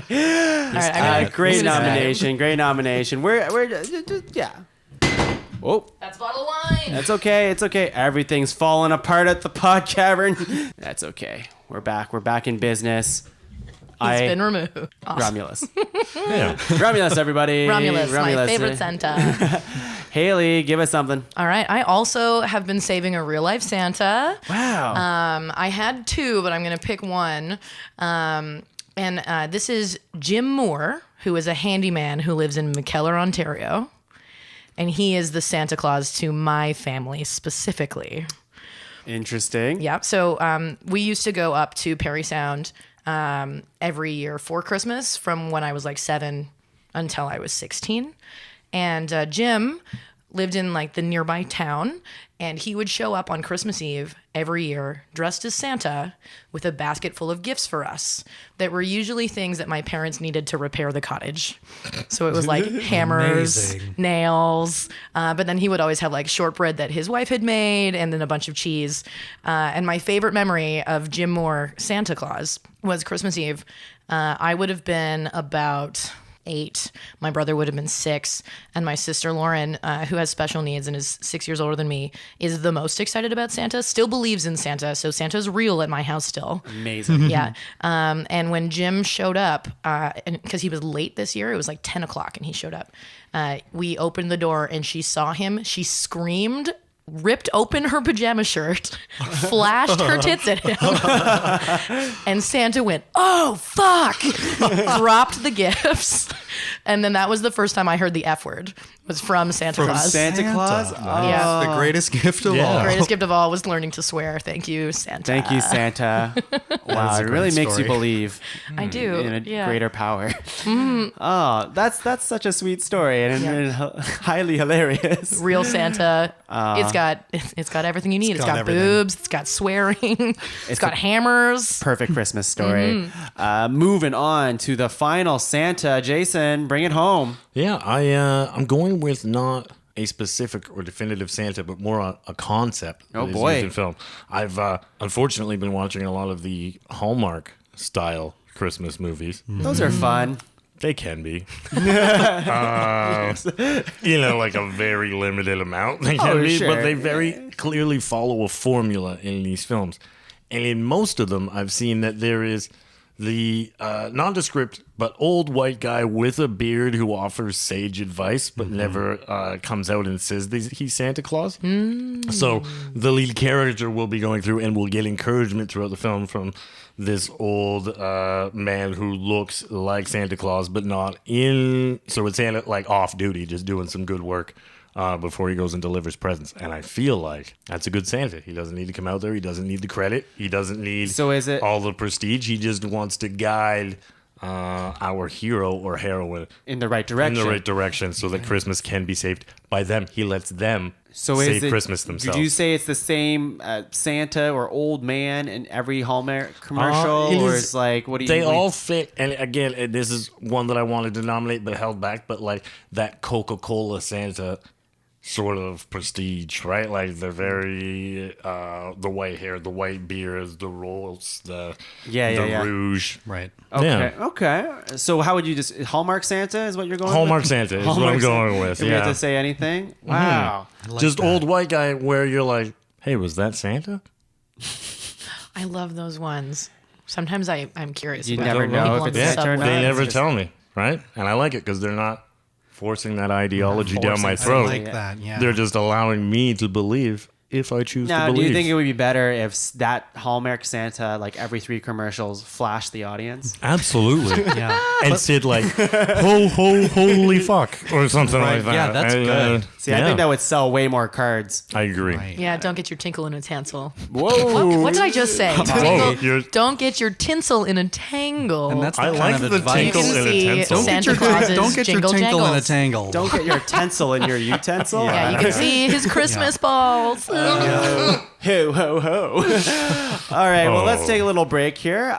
right, I got Great this is nomination. Great nomination. We're yeah. Oh, That's bottle of wine. that's okay. It's okay. Everything's falling apart at the PodCavern. That's okay. We're back. We're back in business. He's been removed. Awesome. Romulus. Yeah. Romulus, everybody. Romulus, my favorite Santa. Haley, give us something. All right, I also have been saving a real life Santa. Wow. I had two, but I'm going to pick one. And this is Jim Moore, who is a handyman who lives in McKellar, Ontario. And he is the Santa Claus to my family specifically. Interesting. Yeah. So we used to go up to Perry Sound every year for Christmas from when I was like 7 until I was 16. And Jim lived in like the nearby town, and he would show up on Christmas Eve every year dressed as Santa with a basket full of gifts for us that were usually things that my parents needed to repair the cottage. So it was like hammers, Amazing. nails, but then he would always have like shortbread that his wife had made and then a bunch of cheese. And my favorite memory of Jim Moore, Santa Claus, was Christmas Eve. I would have been about 8. My brother would have been 6, and my sister Lauren, who has special needs and is 6 years older than me, is the most excited about Santa. Still believes in Santa, so Santa's real at my house still. Amazing. Yeah. And when Jim showed up, because he was late this year, it was like 10 o'clock, and he showed up. We opened the door, and she saw him. She screamed, ripped open her pajama shirt, flashed her tits at him, and Santa went, "Oh, fuck," dropped the gifts. And then that was the first time I heard the F word, was from Santa Claus. Santa Claus? Yeah. The greatest gift of all. The greatest gift of all was learning to swear. Thank you, Santa. Thank you, Santa. Wow, it really makes you story. believe I do. in a Yeah. greater power. Oh, that's such a sweet story and highly hilarious. Real Santa. It's got everything you need. It's got got everything. boobs. It's got swearing. It's got hammers. Perfect Christmas story. Moving on to the final Santa. Jason, bring it home. Yeah, I'm going with not a specific or definitive Santa, but more a concept. Oh, that is boy. used in film. I've unfortunately been watching a lot of the Hallmark style Christmas movies. Those are fun. They can be. Like a very limited amount. They can be, sure. but they very clearly follow a formula in these films. And in most of them, I've seen that there is the nondescript but old white guy with a beard who offers sage advice but never comes out and says he's Santa Claus. So the lead character will be going through and will get encouragement throughout the film from this old man who looks like Santa Claus but not in. So it's Santa like off duty, just doing some good work. Before he goes and delivers presents. And I feel like that's a good Santa. He doesn't need to come out there. He doesn't need the credit. He doesn't need So is it- all the prestige. He just wants to guide our hero or heroine In the right in direction. the right direction so that Christmas can be saved by them. He lets them So save is it, Christmas themselves. Did you say it's the same Santa or old man in every Hallmark commercial? It Or is- is like, what do you They all fit. And again, this is one that I wanted to nominate but held back. But like that Coca-Cola Santa sort of prestige, right? Like the very the white hair, the white beard, the rolls, the rouge. Right. Okay. Yeah. Okay. So how would you just Hallmark Santa is what you're going Hallmark with? Santa is Hallmark what I'm Santa. going with. Do we have Yeah. to say anything? Wow. Just old white guy where you're like, hey, was that Santa? I love those ones. Sometimes I'm curious. You about never people know on if the it's Santa or subway. not. They never It's just- tell me, right? And I like it because they're not forcing that ideology down my I throat. like that. Yeah. They're just allowing me to believe if I choose to Now, believe. do you think it would be better if that Hallmark Santa, like every 3 commercials, flashed the audience? Absolutely. Yeah. And said like, ho, ho, holy fuck, or something Right, like that. yeah, that's good. See, I think that would sell way more cards. I agree. Right. Yeah, don't get your tinkle in a tansel. Whoa. What did I just say? Whoa, you're- Don't get your tinsel in a tangle. And that's the I kind like of the advice. you tinkle can in a see tinsel. Santa Claus's Don't get your jingle tinkle in a jangles. tangle. Don't get your tinsel in your utensil. Yeah, you can see his Christmas balls. Ho, ho, ho. All right, well, let's Oh. take a little break here.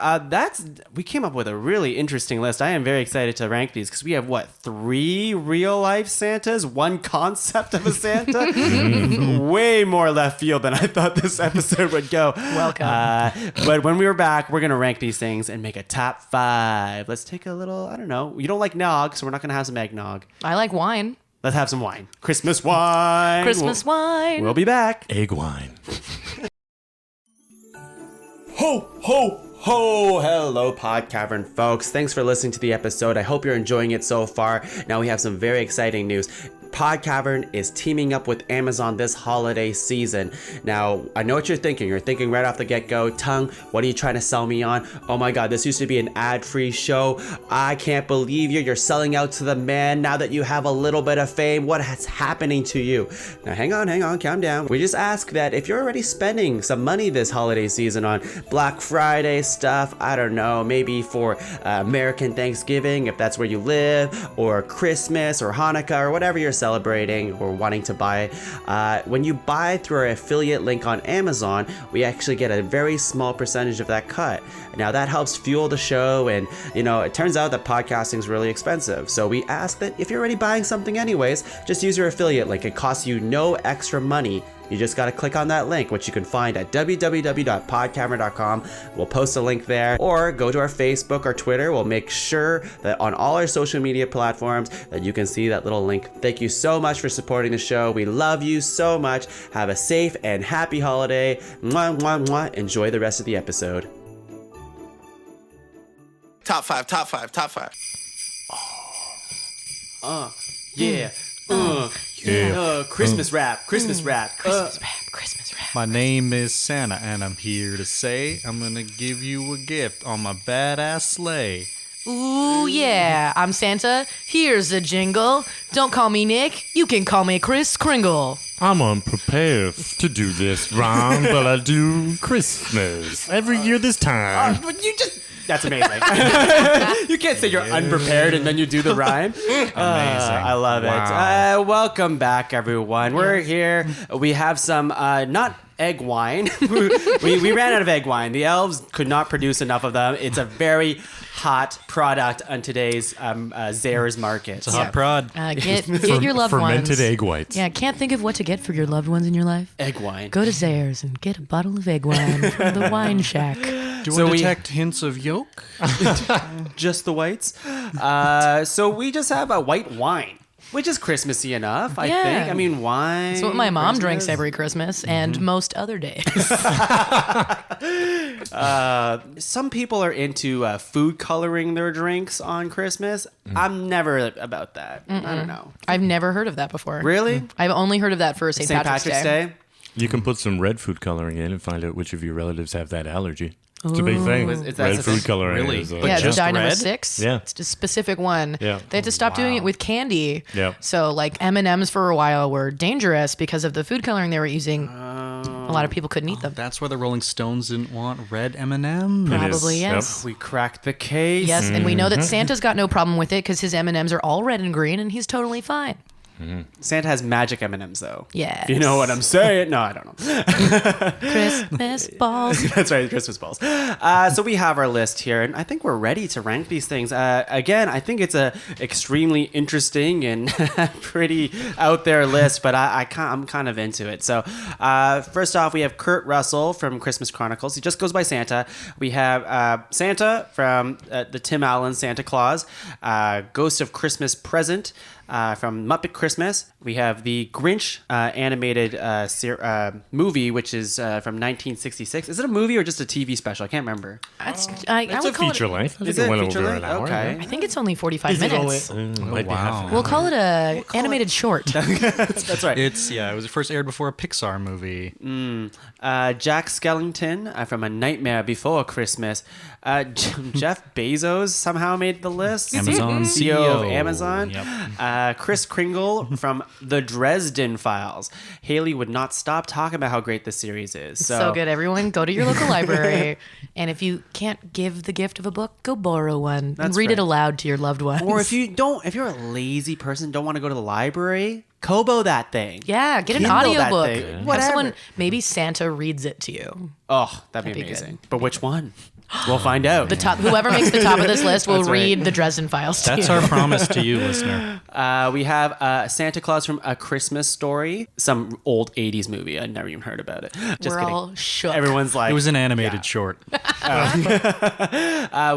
We came up with a really interesting list. I am very excited to rank these because we have, 3 real-life Santas, 1 concept of a Santa? Way more left field than I thought this episode would go. Welcome. But when we were back, we're going to rank these things and make a top 5. Let's take a little, I don't know. You don't like nog, so we're not going to have some eggnog. I like wine. Let's have some wine. Christmas wine. Christmas wine. We'll be back. Egg wine. Ho, ho, ho! Hello, PodCavern folks. Thanks for listening to the episode. I hope you're enjoying it so far. Now we have some very exciting news. PodCavern is teaming up with Amazon this holiday season. Now, I know what you're thinking. You're thinking right off the get-go, Tuong, what are you trying to sell me on? Oh my God, this used to be an ad-free show. I can't believe you. You're selling out to the man now that you have a little bit of fame. What is happening to you? Now, hang on, calm down. We just ask that if you're already spending some money this holiday season on Black Friday stuff, I don't know, maybe for American Thanksgiving, if that's where you live, or Christmas or Hanukkah or whatever you're celebrating or wanting to buy, when you buy through our affiliate link on Amazon, we actually get a very small percentage of that cut. Now that helps fuel the show, and it turns out that podcasting is really expensive. So we ask that if you're already buying something anyways, just use your affiliate link. It costs you no extra money. You just got to click on that link, which you can find at www.podcavern.com. We'll post a link there, or go to our Facebook or Twitter. We'll make sure that on all our social media platforms that you can see that little link. Thank you so much for supporting the show. We love you so much. Have a safe and happy holiday. Mwah, mwah, mwah. Enjoy the rest of the episode. Top five. Yeah. Christmas rap. Christmas rap. My name is Santa, and I'm here to say I'm gonna give you a gift on my badass sleigh. Ooh, yeah, I'm Santa. Here's a jingle. Don't call me Nick. You can call me Kris Kringle. I'm unprepared to do this rhyme, but I do Christmas every year this time. That's amazing. You can't say you're unprepared and then you do the rhyme. Amazing. I love it. Welcome back, everyone. We're here. We have some, not egg wine. we ran out of egg wine. The Elves could not produce enough of them. It's a very hot product on today's Zayre's market. It's a hot prod. Get your loved Fermented ones. egg whites. Yeah, can't think of what to get for your loved ones in your life? Egg wine. Go to Zayre's and get a bottle of egg wine from the wine shack. Do you So want we- to detect hints of yolk? Just the whites. So we just have a white wine, which is Christmassy enough, I Yeah. think. I mean, wine. It's what my mom drinks Christmas. every Christmas and most other days. Some people are into food coloring their drinks on Christmas. I'm never about that. I don't know. I've never heard of that before. Really? I've only heard of that for St. Patrick's Day. You can put some red food coloring in and find out which of your relatives have that allergy. It's a big thing. Is that Red a food thing? coloring Really? is Yeah, it's just dye number red? 6. Yeah. It's a specific one. Yeah. They had to stop doing it with candy. Yeah. So like M&Ms for a while were dangerous because of the food coloring they were using. A lot of people couldn't eat them. That's why the Rolling Stones didn't want red M&M. Probably, is, yes. We cracked the case. Yes, and we know that Santa's got no problem with it because his M&Ms are all red and green and he's totally fine. Santa has magic M&Ms, though. Yes. You know what I'm saying? No, I don't know. Christmas balls. That's right, Christmas balls. So we have our list here, and I think we're ready to rank these things. Again, I think it's a extremely interesting and pretty out there list, but I'm kind of into it. So first off, we have Kurt Russell from Christmas Chronicles. He just goes by Santa. We have Santa from the Tim Allen Santa Claus, Ghost of Christmas Present. From Muppet Christmas. We have the Grinch animated movie, which is from 1966. Is it a movie or just a TV special? I can't remember. I It's would a call feature it. length. I Is think it it went feature over length? an hour. Okay. I think it's only 45 Is it minutes. might be half an We'll hour. call it a animated short. That's right. It was first aired before a Pixar movie. Jack Skellington from A Nightmare Before Christmas. Jeff Bezos somehow made the list. Amazon CEO of CEO. Amazon. Yep. Kris Kringle from The Dresden Files. Haley would not stop talking about how great this series is. So good, everyone. Go to your local library. And if you can't give the gift of a book, go borrow one and That's read right. it aloud to your loved ones. Or if you're a lazy person, don't want to go to the library, Kobo that thing. yeah, get an Kindle that audiobook. thing. Have Whatever. someone, maybe Santa reads it to you. Oh, that'd be That'd be good. amazing. But which one? We'll find out. Whoever makes the top of this list will That's right. read the Dresden Files to That's you. our promise to you, listener. We have Santa Claus from A Christmas Story, some old 80s movie. I'd never even heard about it. Just We're kidding. all shook. Everyone's like, It was an animated short.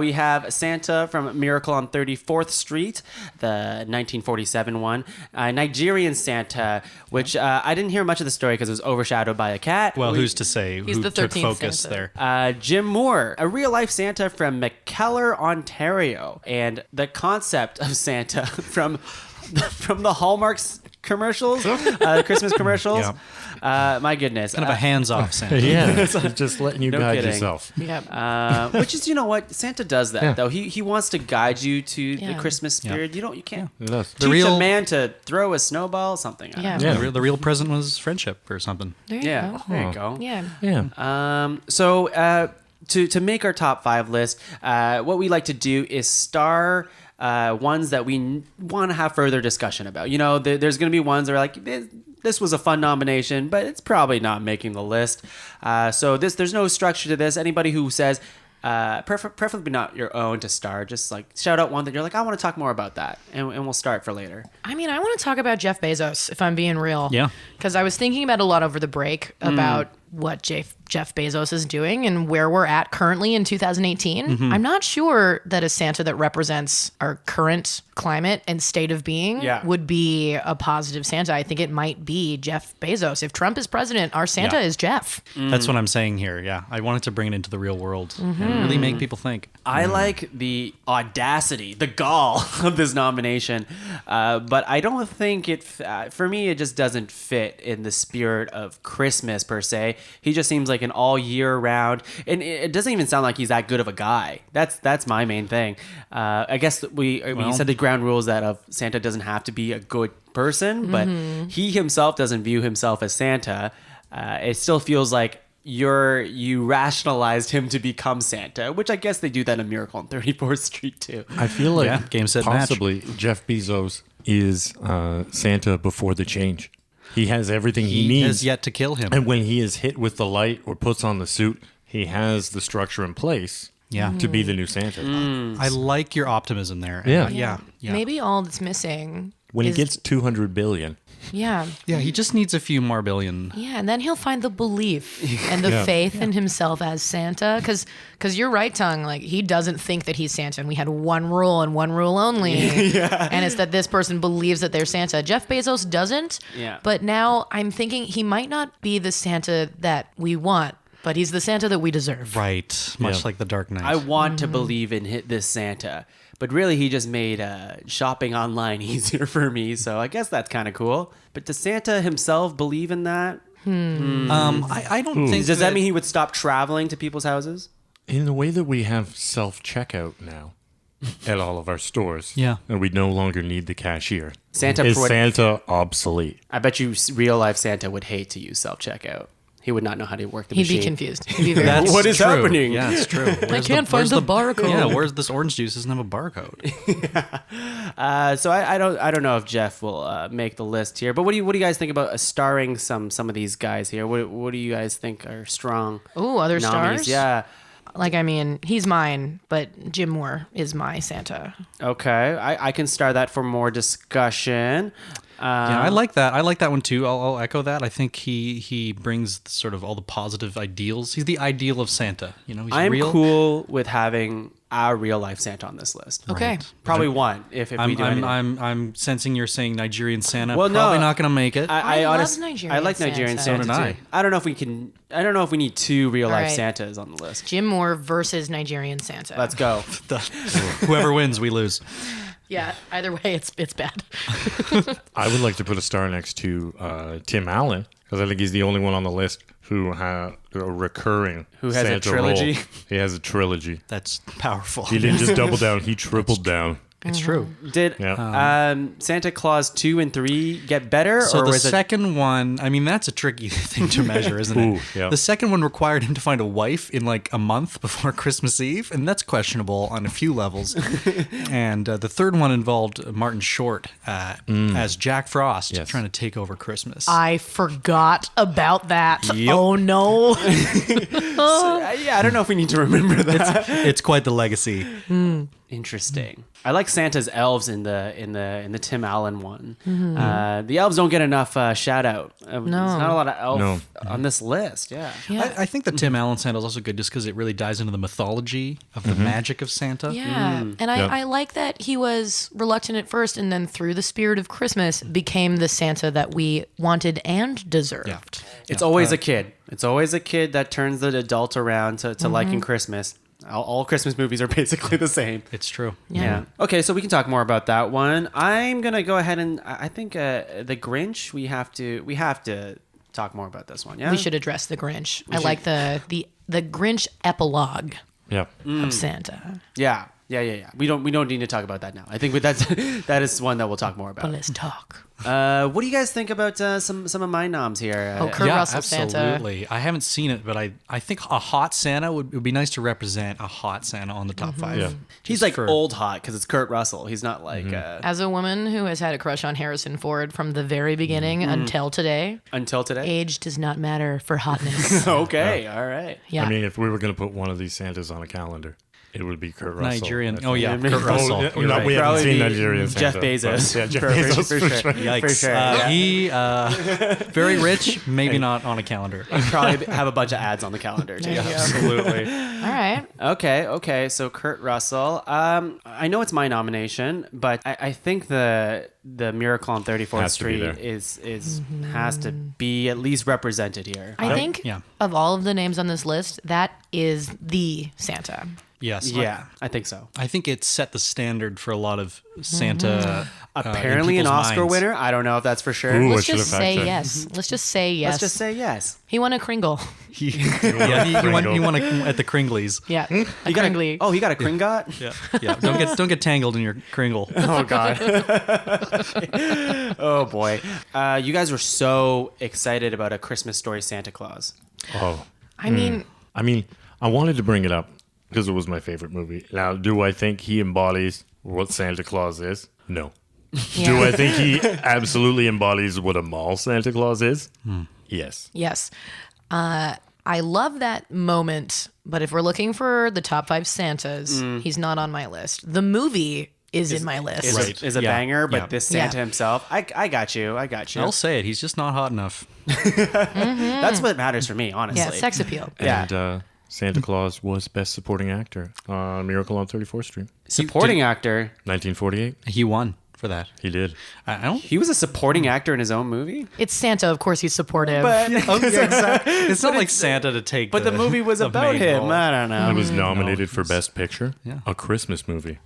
we have Santa from Miracle on 34th Street, the 1947 one. Nigerian Santa, which I didn't hear much of the story because it was overshadowed by a cat. Well, who's to say He's who the took 13th focus Santa. there? Jim Moore, a real-life Santa from McKellar, Ontario. And the concept of Santa from the Hallmark commercials, Christmas commercials. My goodness. Kind of a hands-off Santa. Yeah, just letting you No guide kidding. yourself. Yep. Which is, you know what? Santa does that, though. He wants to guide you to the Yeah. Christmas spirit. You can't It does. teach real- a man to throw a snowball, something. I don't know. Yeah. The real present was friendship or something. There you Yeah, go. there you go. Yeah. Yeah. To make our top 5 list, what we like to do is star ones that we want to have further discussion about. You know, there's going to be ones that are like, this was a fun nomination, but it's probably not making the list. So there's no structure to this. Anybody who says, preferably not your own to star, just like shout out one that you're like, I want to talk more about that, and we'll start for later. I mean, I want to talk about Jeff Bezos, if I'm being real. Yeah. Because I was thinking about a lot over the break about what Jeff Bezos is doing and where we're at currently in 2018. I'm not sure that a Santa that represents our current climate and state of being would be a positive Santa. I think it might be Jeff Bezos. If Trump is president, our Santa Yeah. is Jeff. That's what I'm saying here. Yeah, I wanted to bring it into the real world and really make people think. I like the audacity, the gall of this nomination, but I don't think it. For me, it just doesn't fit in the spirit of Christmas per se. He just seems like an all year round, and it doesn't even sound like he's that good of a guy. That's my main thing. I guess we said the ground rules that of Santa doesn't have to be a good person, but he himself doesn't view himself as Santa. It still feels like you rationalized him to become Santa, which I guess they do that in Miracle on 34th Street too. I feel like Yeah, game, set, match. possibly Jeff Bezos is Santa before the change. He has everything he He needs. has yet to kill him. And when he is hit with the light or puts on the suit, he has the structure in place Yeah. to be the new Santa. I like your optimism there. Yeah. Yeah. Maybe all that's missing When he is- gets 200 billion. Yeah. Yeah, he just needs a few more billion. Yeah, and then he'll find the belief and the faith in himself as Santa. Because you're right, Tuong. Like, he doesn't think that he's Santa, and we had one rule and one rule only. And it's that this person believes that they're Santa. Jeff Bezos doesn't. Yeah. But now I'm thinking he might not be the Santa that we want, but he's the Santa that we deserve. Right. Much Yeah. like the Dark Knight. I want to believe in this Santa, but really he just made shopping online easier for me. So I guess that's kind of cool. But does Santa himself believe in that? I don't think Does that mean he would stop traveling to people's houses? In the way that we have self-checkout now at all of our stores, Yeah. and we no longer need the cashier, Santa is would- Santa obsolete? I bet you real life Santa would hate to use self checkout. He would not know how to work the He'd machine. be confused. He'd be very That's What is true. happening? Yeah, it's true. I can't find the barcode. Yeah, where's this orange juice doesn't have a barcode? So I don't know if Jeff will make the list here. But what do you guys think about starring some of these guys here? What do you guys think are strong? Ooh, other nominees? stars? Yeah. Like, I mean, he's mine, but Jim Moore is my Santa. Okay. I can start that for more discussion. Yeah, I like that. I like that one too. I'll echo that. I think he brings sort of all the positive ideals. He's the ideal of Santa. You know, he's I'm real. cool with having our real life Santa on this list. Okay. Probably one if we do anything. I'm sensing you're saying Nigerian Santa. Well, no, Probably not going to make it. I love honest- Nigerian I like Nigerian Santa. Santa. So did too. I don't know if we can. I don't know if we need 2 real life right. Santas on the list. Jim Moore versus Nigerian Santa. Let's go. Whoever wins, we lose. Yeah, either way, it's bad. I would like to put a star next to Tim Allen, because I think he's the only one on the list who has a recurring Who has a Santa trilogy? role. He has a trilogy. That's powerful. He didn't just double down, he tripled down. It's true. Did Yeah. Santa Claus 2 and 3 get better, So or the was it? second one, I mean, that's a tricky thing to measure, isn't Ooh, it? yeah. The second one required him to find a wife in like a month before Christmas Eve, and that's questionable on a few levels. And the third one involved Martin Short as Jack Frost Yes. trying to take over Christmas. I forgot about that. Yep. Oh no. Yeah, I don't know if we need to remember that. It's quite the legacy. Interesting. I like Santa's elves in the Tim Allen one. The elves don't get enough shout out. There's not a lot of elf on this list. Yeah. I think the Tim Allen Santa is also good just because it really dives into the mythology of the magic of Santa. Yeah. And I like that he was reluctant at first and then through the spirit of Christmas became the Santa that we wanted and deserved. It's always a kid. It's always a kid that turns the adult around to liking Christmas. All Christmas movies are basically the same. It's true. Yeah. Okay, so we can talk more about that one. I'm gonna go ahead and I think the Grinch. We have to talk more about this one. Yeah. We should address the Grinch. I like the Grinch epilogue Yeah. of Santa. Yeah. We don't need to talk about that now. I think that is one that we'll talk more But about. let's talk. What do you guys think about some of my noms here? Oh, Kurt Russell absolutely. I haven't seen it, but I think a hot Santa would be nice to represent a hot Santa on the top 5. Yeah. He's Just like for- old hot because it's Kurt Russell. He's not like As a woman who has had a crush on Harrison Ford from the very beginning until today, until today. age does not matter for hotness. Okay, all right. Yeah. I mean, if we were going to put one of these Santas on a calendar, it would be Kurt Russell. Nigerian. I Oh think. yeah, Yeah, Kurt Russell. Oh, yeah, You're right. we haven't Probably seen be Nigerian Jeff Santa, Bezos. but yeah, Jeff For Bezos sure. for sure. Yikes. For sure. He very rich, maybe not on a calendar. Probably have a bunch of ads on the calendar too. There you go. Absolutely. All right. Okay. So Kurt Russell. I know it's my nomination, but I think the Miracle on 34th Has to be Street there. is has to be at least represented here. I think Yeah. of all of the names on this list, that is the Santa. Yes. Yeah, I think so. I think it set the standard for a lot of Santa. Apparently in an people's Oscar minds. winner. I don't know if that's for sure. Ooh, I Let's should just have say fact-checked. yes. Let's just say yes. Let's just say yes. He won a Kringle. Yeah, you want to at the Kringleys. Yeah. A You got Kringle. he got a Kringot. Yeah. Don't get tangled in your Kringle. Oh God. Oh boy. You guys were so excited about A Christmas Story Santa Claus. Oh, I mean, I wanted to bring it up because it was my favorite movie. Now, do I think he embodies what Santa Claus is? No. yeah. Do I think he absolutely embodies what a mall Santa Claus is? Yes. Yes. I love that moment, but if we're looking for the top 5 Santas, he's not on my list. The movie is in my list. Is a Yeah. banger, but Yeah. this Santa Yeah. himself, I got you. I'll say it. He's just not hot enough. That's what matters for me, honestly. Yeah, sex appeal. Yeah. And Santa Claus was Best Supporting Actor on Miracle on 34th Street. Supporting actor. 1948. He won for that. He did. I don't. He was a supporting actor in his own movie. It's Santa, of course he's supportive. Oh, yeah, exactly. It's not like Santa to take. But the movie was the about main him. role. I don't know. He was nominated for Best Picture. Yeah. A Christmas movie.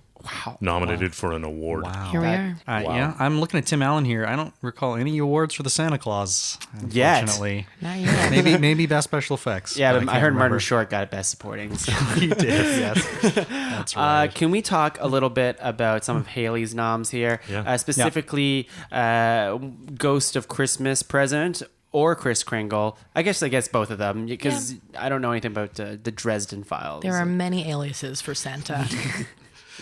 Wow. Nominated for an award. Wow. Here we are. Yeah, I'm looking at Tim Allen here. I don't recall any awards for the Santa Claus. Yet. Unfortunately, Not yet. maybe best special effects. Yeah, but I can't heard Martin remember. Short got Best Supporting. So. He did. Yes, that's right. Can we talk a little bit about some of Haley's noms here? Yeah. Specifically, Ghost of Christmas Present or Kris Kringle. I guess both of them because I don't know anything about the Dresden Files. There are many aliases for Santa.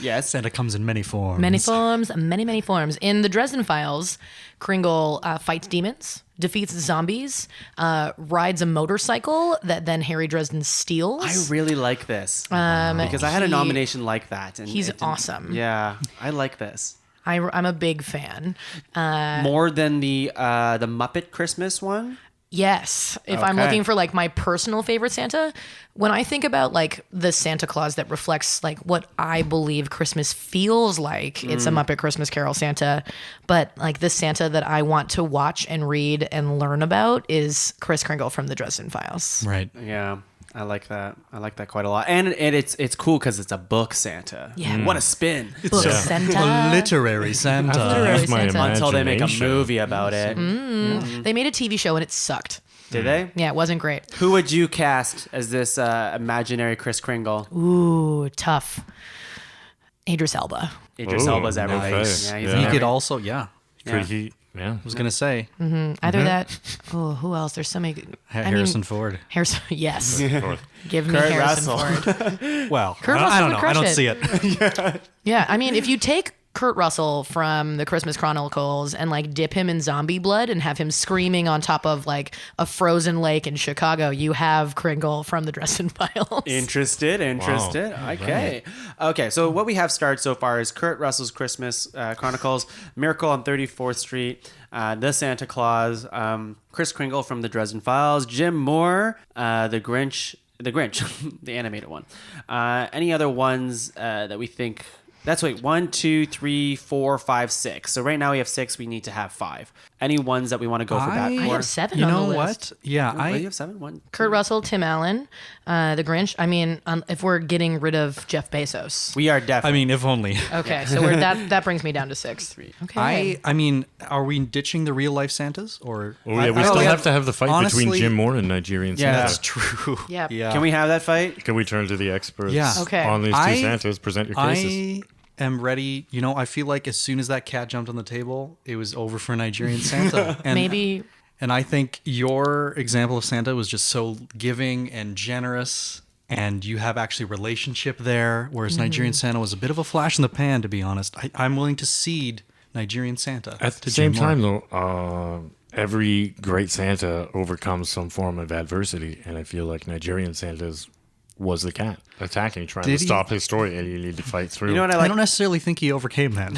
yes. Santa comes in many forms. Many forms, many forms. In the Dresden Files, Kringle fights demons, defeats zombies, rides a motorcycle that then Harry Dresden steals. I really like this because I had a he- nomination like that. And he's it didn't- awesome. Yeah, I like this. I'm a big fan. More than the Muppet Christmas one. Yes. If I'm Okay. looking for like my personal favorite Santa, when I think about like the Santa Claus that reflects like what I believe Christmas feels like, it's a Muppet Christmas Carol Santa. But like the Santa that I want to watch and read and learn about is Kris Kringle from the Dresden Files. Right. Yeah, I like that. I like that quite a lot. And it's cool because it's a book Santa. Yeah. What a spin. Book Yeah. Santa. A literary Santa. Literary Use my Santa. Until they make a imagination. movie about it. They made a TV show and it sucked. Did they? Yeah, it wasn't great. Who would you cast as this imaginary Kris Kringle? Ooh, tough. Idris Elba. Idris Ooh, Elba's everything. nice. Yeah, Yeah. he's He every- could also, yeah. Could he? Yeah. I was gonna say Either that. Oh, who else? There's so many. Harrison Ford. Harrison. Yes. Or- Give me Kurt Harrison Russell. Ford. Well, Kurt I Russell don't would know. I crush don't it. see it. Yeah, I mean, if you take Kurt Russell from the Christmas Chronicles and like dip him in zombie blood and have him screaming on top of like a frozen lake in Chicago, you have Kringle from the Dresden Files. Interested. Okay. Okay, so what we have started so far is Kurt Russell's Christmas Chronicles, Miracle on 34th Street, The Santa Claus, Kris Kringle from the Dresden Files, Jim Moore, The Grinch, the animated one. Any other ones that we think That's wait, 1, 2, 3, 4, 5, 6. So right now we have 6. We need to have 5. Any ones that we want to go for that? I for? have 7 You on know the list. what? Yeah, Wait, you I have 7. 1. Kurt Russell, Tim Allen, The Grinch. I mean, if we're getting rid of Jeff Bezos. We are I definitely. mean, if only. Okay, so that brings me down to 6. Okay. I mean, are we ditching the real life Santas or? Oh, yeah, we I still don't- have to have the fight honestly- between Jim Moore and Nigerian Yeah. Santa. That's true. Yeah. Yeah. Can we have that fight? Can we turn to the experts Yeah. Okay. on these two I- Santas? Present your cases. I am ready. You know, I feel like as soon as that cat jumped on the table, it was over for Nigerian Santa. And, Maybe. And I think your example of Santa was just so giving and generous, and you have actually relationship there, whereas Nigerian Santa was a bit of a flash in the pan, to be honest. I'm willing to cede Nigerian Santa. At to the same Jim Moore. time, though, every great Santa overcomes some form of adversity, and I feel like Nigerian Santa's was the cat attacking, trying Did to he? stop his story, and you need to fight through. You know what I I like? don't necessarily think he overcame that.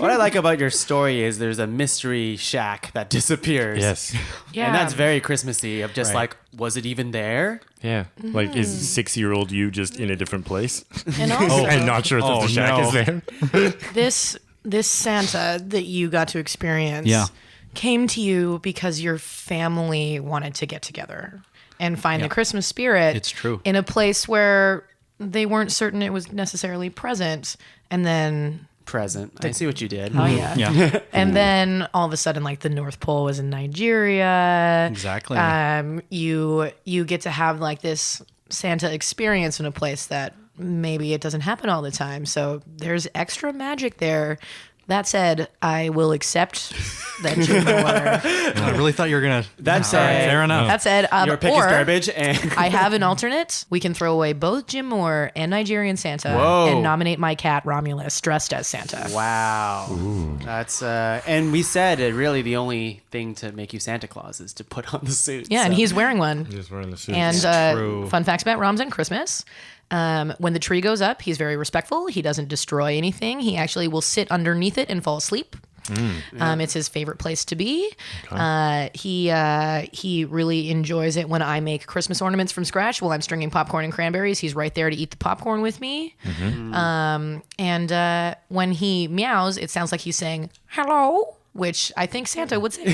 What I like about your story is there's a mystery shack that disappears. Yes. Yeah. And that's very Christmassy. Of just Right. like, was it even there? Yeah. Like, is 6-year-old you just in a different place And also, and not sure that Oh, the shack no. is there? this Santa that you got to experience Yeah. came to you because your family wanted to get together and find the Christmas spirit. It's true. In a place where they weren't certain it was necessarily present. And then, Present. I see what you did. oh yeah. Yeah, And then all of a sudden, like the North Pole was in Nigeria. exactly. You get to have like this Santa experience in a place that maybe it doesn't happen all the time. So there's extra magic there. That said, I will accept that Jim Moore. I really thought you were gonna. That's All right, it. fair enough. That said, Your pick is or garbage. And I have an alternate. We can throw away both Jim Moore and Nigerian Santa Whoa. and nominate my cat Romulus dressed as Santa. wow. That's and we said really the only thing to make you Santa Claus is to put on the suit. Yeah, and so- he's wearing one. Just wearing the suit. And true. fun facts about Roms and Christmas. When the tree goes up, he's very respectful. He doesn't destroy anything. He actually will sit underneath it and fall asleep. It's his favorite place to be. He really enjoys it when I make Christmas ornaments from scratch while I'm stringing popcorn and cranberries. He's right there to eat the popcorn with me. And when he meows, it sounds like he's saying hello, which I think Santa would say.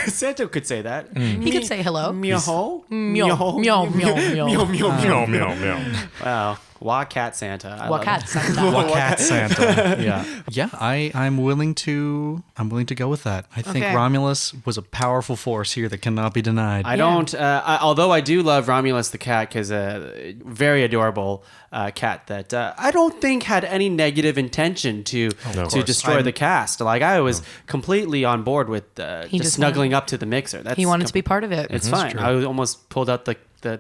Santa could say that. He could say hello. Meow. Meow, meow, meow, meow. meow, meow, meow. Wow. Wah cat Santa. I love Wakat it. Santa. Cat Santa. Yeah. I'm willing to go with that. I think Okay. Romulus was a powerful force here that cannot be denied. I don't. Although I do love Romulus the cat because a very adorable cat that I don't think had any negative intention to course. destroy the cast. Like I was completely on board with just just snuggling up to the mixer. That's He wanted to be part of it. It's fine. I almost pulled out the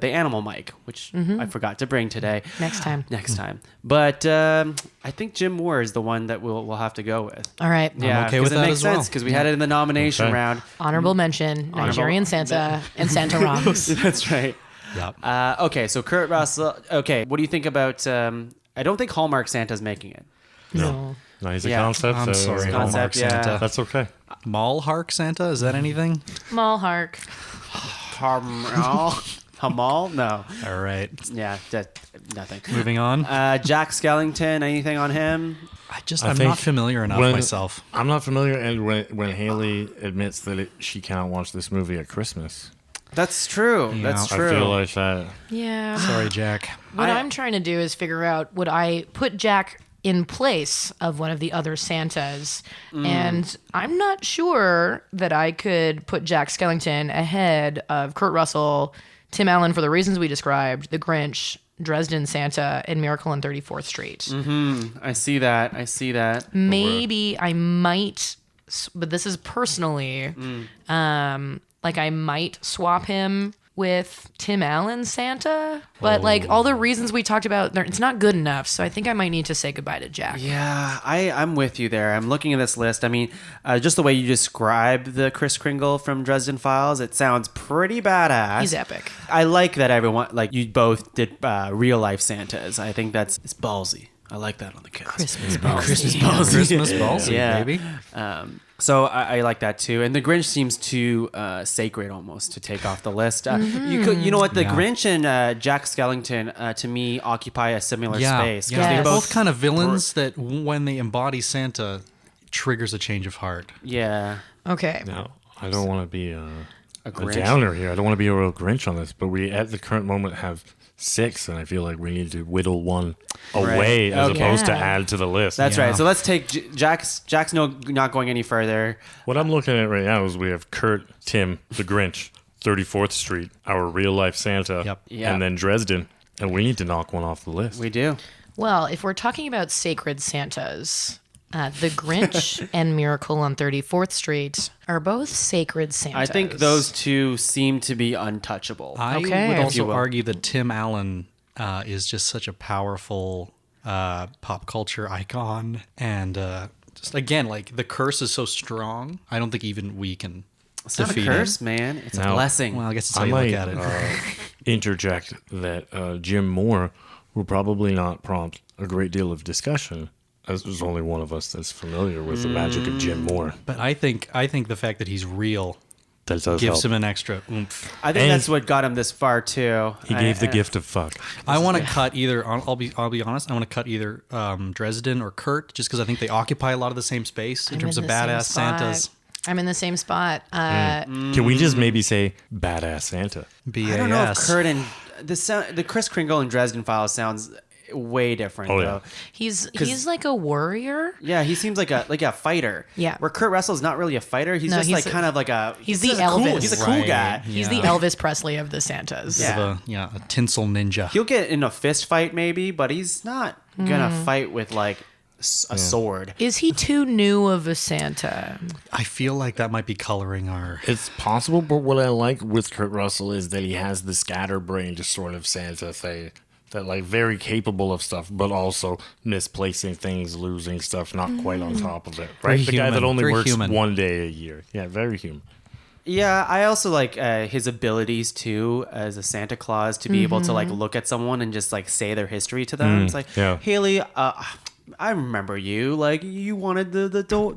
animal mic, which I forgot to bring today. Next time. Next time. But I think Jim Moore is the one that we'll have to go with. All right. Yeah, okay with 'cause it that makes as well. sense because we had it in the nomination Okay. round. Honorable mention, Nigerian Santa and Santa Roms. That's right. Yep. Okay, so Kurt Russell. Okay, what do you think about? I don't think Hallmark Santa's making it. No. Nice Yeah. concept. I'm sorry, Concept, Hallmark yeah. Santa. That's okay. Malhark Santa, is that anything? Malhark. Hamal? No. All right. Yeah, nothing. Moving on. Jack Skellington. Anything on him? I'm think not familiar enough when- myself. I'm not familiar, and when Hayley admits that she can't watch this movie at Christmas, That's true. Yeah. That's I true. feel like that. Yeah. Sorry, Jack. What I'm trying to do is figure out, would I put Jack in place of one of the other Santas? And I'm not sure that I could put Jack Skellington ahead of Kurt Russell, Tim Allen for the reasons we described, The Grinch, Dresden Santa, and Miracle on 34th Street. I see that. Maybe I might, but this is personally, like I might swap him with Tim Allen Santa, but like all the reasons we talked about, it's not good enough. So I think I might need to say goodbye to Jack. Yeah, I'm with you there. I'm looking at this list. I mean, just the way you describe the Kris Kringle from Dresden Files, it sounds pretty badass. He's epic. I like that everyone, like you both did real life Santas. I think it's ballsy. I like that on the cast. Christmas balls. Christmas balls. Christmas balls, Yeah. baby. So I like that too, and the Grinch seems too sacred almost to take off the list. You know what? The Yeah. Grinch and Jack Skellington to me occupy a similar Yeah, space. 'Cause yeah. they They're both both kind of villains that when they embody Santa, triggers a change of heart. yeah. Okay. Now, I don't want to be a Grinch. downer here. I don't want to be a real Grinch on this, but we at the current moment have 6, and I feel like we need to whittle one away as Okay. opposed to Yeah. add to the list. That's Yeah. right. So let's take Jack's not going any further. What I'm looking at right now is we have Kurt, Tim, the Grinch, 34th Street, our real life Santa, Yep. Yep. and then Dresden, and we need to knock one off the list. We do. Well, if we're talking about sacred Santas, the Grinch and Miracle on 34th Street are both sacred Santas. I think those two seem to be untouchable. I Okay. would If you also will. argue that Tim Allen is just such a powerful pop culture icon, and just again, like the curse is so strong. I don't think even we can It's not a defeat curse, it. man. It's a Now- blessing. Well, I guess that's how I you might look at it. interject that Jim Moore will probably not prompt a great deal of discussion, as there's only one of us that's familiar with the magic of Jim Moore. But I think the fact that he's real That does gives help. him an extra oomph. I think And- that's what got him this far too. He gave the gift of fuck. I want to cut either. I'll be honest. I want to cut either Dresden or Kurt, just because I think they occupy a lot of the same space in I'm terms in of the same badass spot. Santas. I'm in the same spot. Can we just maybe say badass Santa? BAS. I don't know if Kurt and the Kris Kringle and Dresden Files sounds way different Oh, though. yeah. He's like a warrior. Yeah, he seems like a fighter. Yeah. Where Kurt Russell's not really a fighter. He's No, just he's like a- kind of like a. he's the just cool. Elvis. He's a cool Right. guy. He's Yeah. the Elvis Presley of the Santas. Yeah. A tinsel ninja. He'll get in a fist fight maybe, but he's not gonna fight with like a sword. Is he too new of a Santa? I feel like that might be coloring our. It's possible, but what I like with Kurt Russell is that he has the scatterbrained sort of Santa thing. That like very capable of stuff, but also misplacing things, losing stuff, not quite on top of it. Right, Very the guy that human, only very works human. one day a year. Yeah, very human. Yeah, I also like his abilities too as a Santa Claus to be able to like look at someone and just like say their history to them. It's like, yeah. Hayley, I remember you. Like you wanted the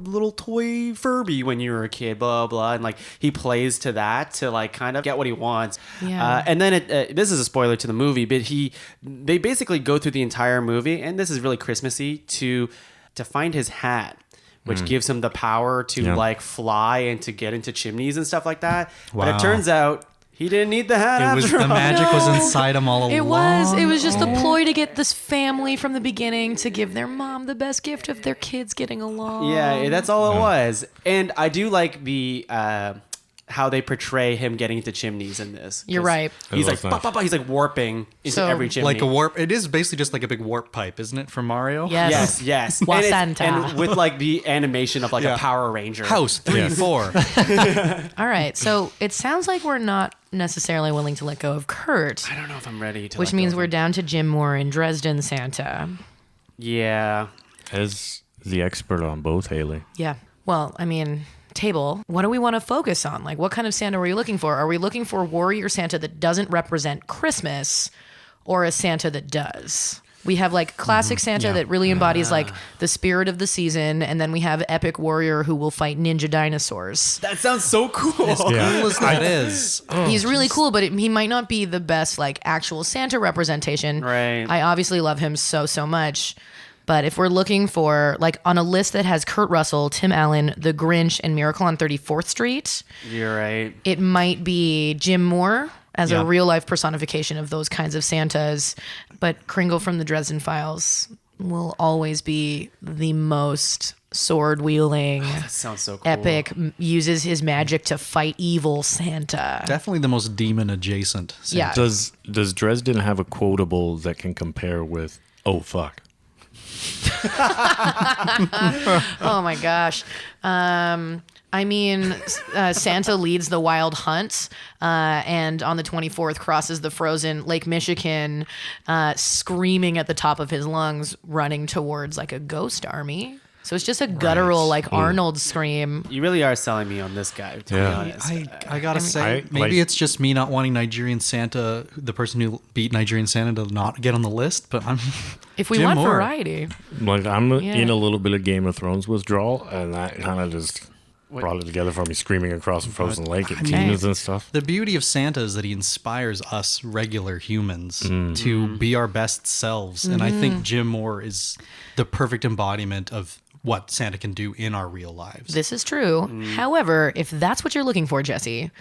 little toy Furby when you were a kid, blah blah, and like he plays to that to like kind of get what he wants. Yeah. And then this is a spoiler to the movie, but they basically go through the entire movie, and this is really Christmassy to find his hat, which gives him the power to Yeah. like fly and to get into chimneys and stuff like that. But Wow. it turns out he didn't need the hat It was after the all. magic was No. inside him all along. It was just a ploy to get this family from the beginning to give their mom the best gift of their kids getting along. Yeah, that's all it was. And I do like the how they portray him getting into chimneys in this. You're 'Cause right. He's It like, looks nice. he's like warping into So, every chimney. like a warp. It is basically just like a big warp pipe, isn't it, from Mario? Yes. Yes. Wa And, Santa. and with like the animation of like Yeah. a Power Ranger. House 3, 4. All right. So it sounds like we're not necessarily willing to let go of Kurt, I don't know if I'm ready to. which let means go we're of down to Jim Moore and Dresden Santa. him. Yeah. As the expert on both, Haley. Yeah. Well, I mean, table, what do we want to focus on? Like, what kind of Santa are we looking for? Are we looking for warrior Santa that doesn't represent Christmas or a Santa that does? We have like classic Santa Yeah. that really embodies like the spirit of the season, and then we have epic warrior who will fight ninja dinosaurs. That sounds so cool. Cool as that is. He's really cool, but he might not be the best like actual Santa representation. Right. I obviously love him so much. But if we're looking for like on a list that has Kurt Russell, Tim Allen, The Grinch, and Miracle on 34th Street, You're right. it might be Jim Moore as Yeah. a real life personification of those kinds of Santas. But Kringle from the Dresden Files will always be the most sword wielding, That sounds so cool. epic, uses his magic to fight evil Santa. Definitely the most demon adjacent. Yeah. Does Dresden have a quotable that can compare with "Oh fuck"? Oh my gosh. I mean, Santa leads the wild hunt, and on the 24th crosses the frozen Lake Michigan, screaming at the top of his lungs, running towards like a ghost army. So it's just a guttural, like Arnold scream. You really are selling me on this guy, to be Yeah. honest. I gotta say, maybe it's just me not wanting Nigerian Santa, the person who beat Nigerian Santa, to not get on the list. But I'm If we Jim want Moore. variety. Like I'm Yeah. in a little bit of Game of Thrones withdrawal, and that kind of just brought it together for me, screaming across a frozen lake at Tina's and stuff. The beauty of Santa is that he inspires us regular humans to be our best selves. And I think Jim Moore is the perfect embodiment of what Santa can do in our real lives. This is true. However, if that's what you're looking for, Jesse,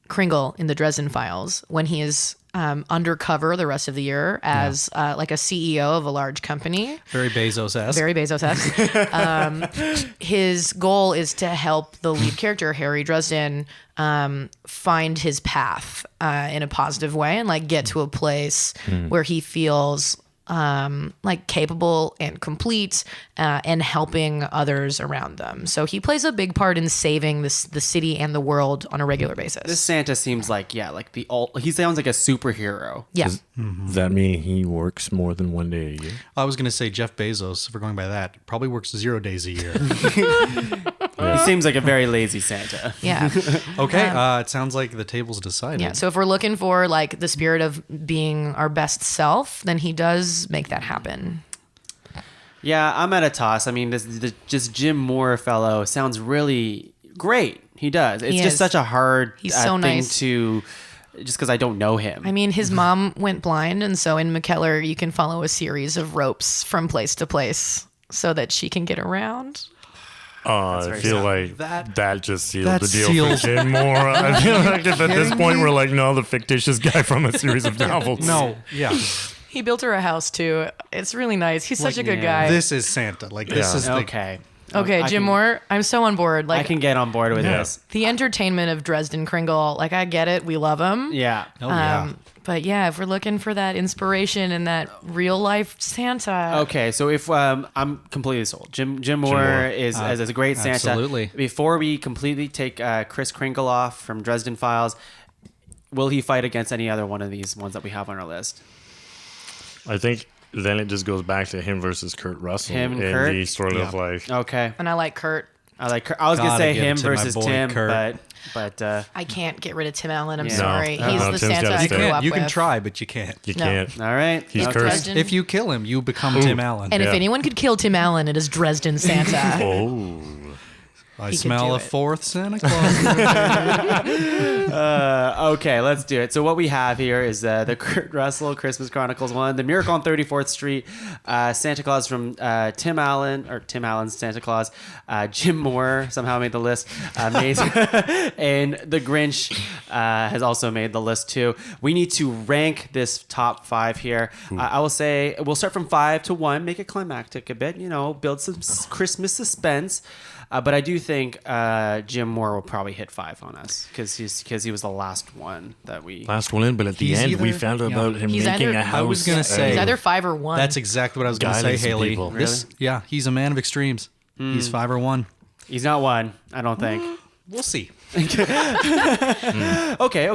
Kringle in the Dresden Files, when he is undercover the rest of the year as like a CEO of a large company, Very Bezos-esque. very Bezos-esque. His goal is to help the lead character, Harry Dresden, find his path in a positive way and like get to a place where he feels like capable and complete and helping others around them. So he plays a big part in saving the city and the world on a regular basis. This Santa seems like, like he sounds like a superhero. yeah. Does that mean he works more than one day a year? I was going to say Jeff Bezos, if we're going by that, probably works 0 days a year. He seems like a very lazy Santa. Yeah. Okay, it sounds like the table's decided. Yeah. So if we're looking for like the spirit of being our best self, then he does make that happen. Yeah, I'm at a toss. I mean, this just Jim Moore fellow sounds really great. He does. It's He just is. such a hard He's so thing nice. to, just because I don't know him. I mean, his mom went blind, and so in McKellar, you can follow a series of ropes from place to place so that she can get around. I very feel sad. like that just sealed that the deal seals- for Jim Moore. I feel like if at this kidding point me? we're like, no, the fictitious guy from a series of novels. No, yeah. He built her a house too. It's really nice. He's such a good yeah. guy. This is Santa. Like, this Yeah. is the... Okay. Okay, I Jim can- Moore, I'm so on board. I Like can get on board with Yeah. this. the entertainment of Dresden Kringle, like I get it. We love him. Yeah. Oh, yeah. But yeah, if we're looking for that inspiration and that real life Santa. Okay, so if I'm completely sold. Jim Moore Moore. is a great Santa. absolutely. Before we completely take Kris Kringle off from Dresden Files, will he fight against any other one of these ones that we have on our list? I think then it just goes back to him versus Kurt Russell. Him and and Kurt? the sort of like, Okay, And I like Kurt. I like. Kurt. I was gonna Gotta say give it him to my versus boy, Tim, Kurt. but I can't get rid of Tim Allen. I'm Yeah. sorry. No. He's No, the Tim's Santa gotta I stay. grew up You can with. try, but you can't. you No. can't. all right. He's okay. cursed. Dresden. If you kill him, you become Tim Allen. And if Yeah. anyone could kill Tim Allen, it is Dresden Santa. Oh. I could smell do a it. fourth Santa Claus. Okay, let's do it. So what we have here is the Kurt Russell Christmas Chronicles 1, The Miracle on 34th Street, Santa Claus from Tim Allen's Santa Claus, Jim Moore somehow made the list, and The Grinch has also made the list too. We need to rank this top 5 here. I will say we'll start from 5 to 1, make it climactic a bit, build some Christmas suspense. But I do think Jim Moore will probably hit 5 on us because he was the last one that we. Last one in, but at the He's end we either- found out yeah. about him He's making either- a house. I was gonna say- He's either 5 or 1. That's exactly what I was going to say, Guiding some Haley. people. Yeah, he's a man of extremes. He's 5 or 1. He's not 1, I don't think. We'll see. Okay.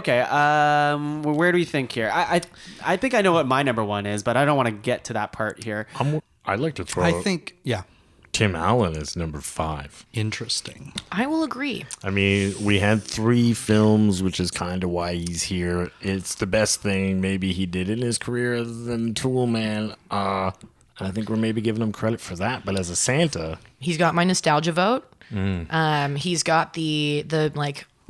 Where do we think here? I think I know what my number 1 is, but I don't want to get to that part here. I'd like to throw I think, yeah, Tim Allen as number 5. interesting. I will agree. I mean, we had 3 films, which is kind of why he's here. It's the best thing maybe he did in his career other than Tool Man. I think we're maybe giving him credit for that. But as a Santa, He's got my nostalgia vote. He's got the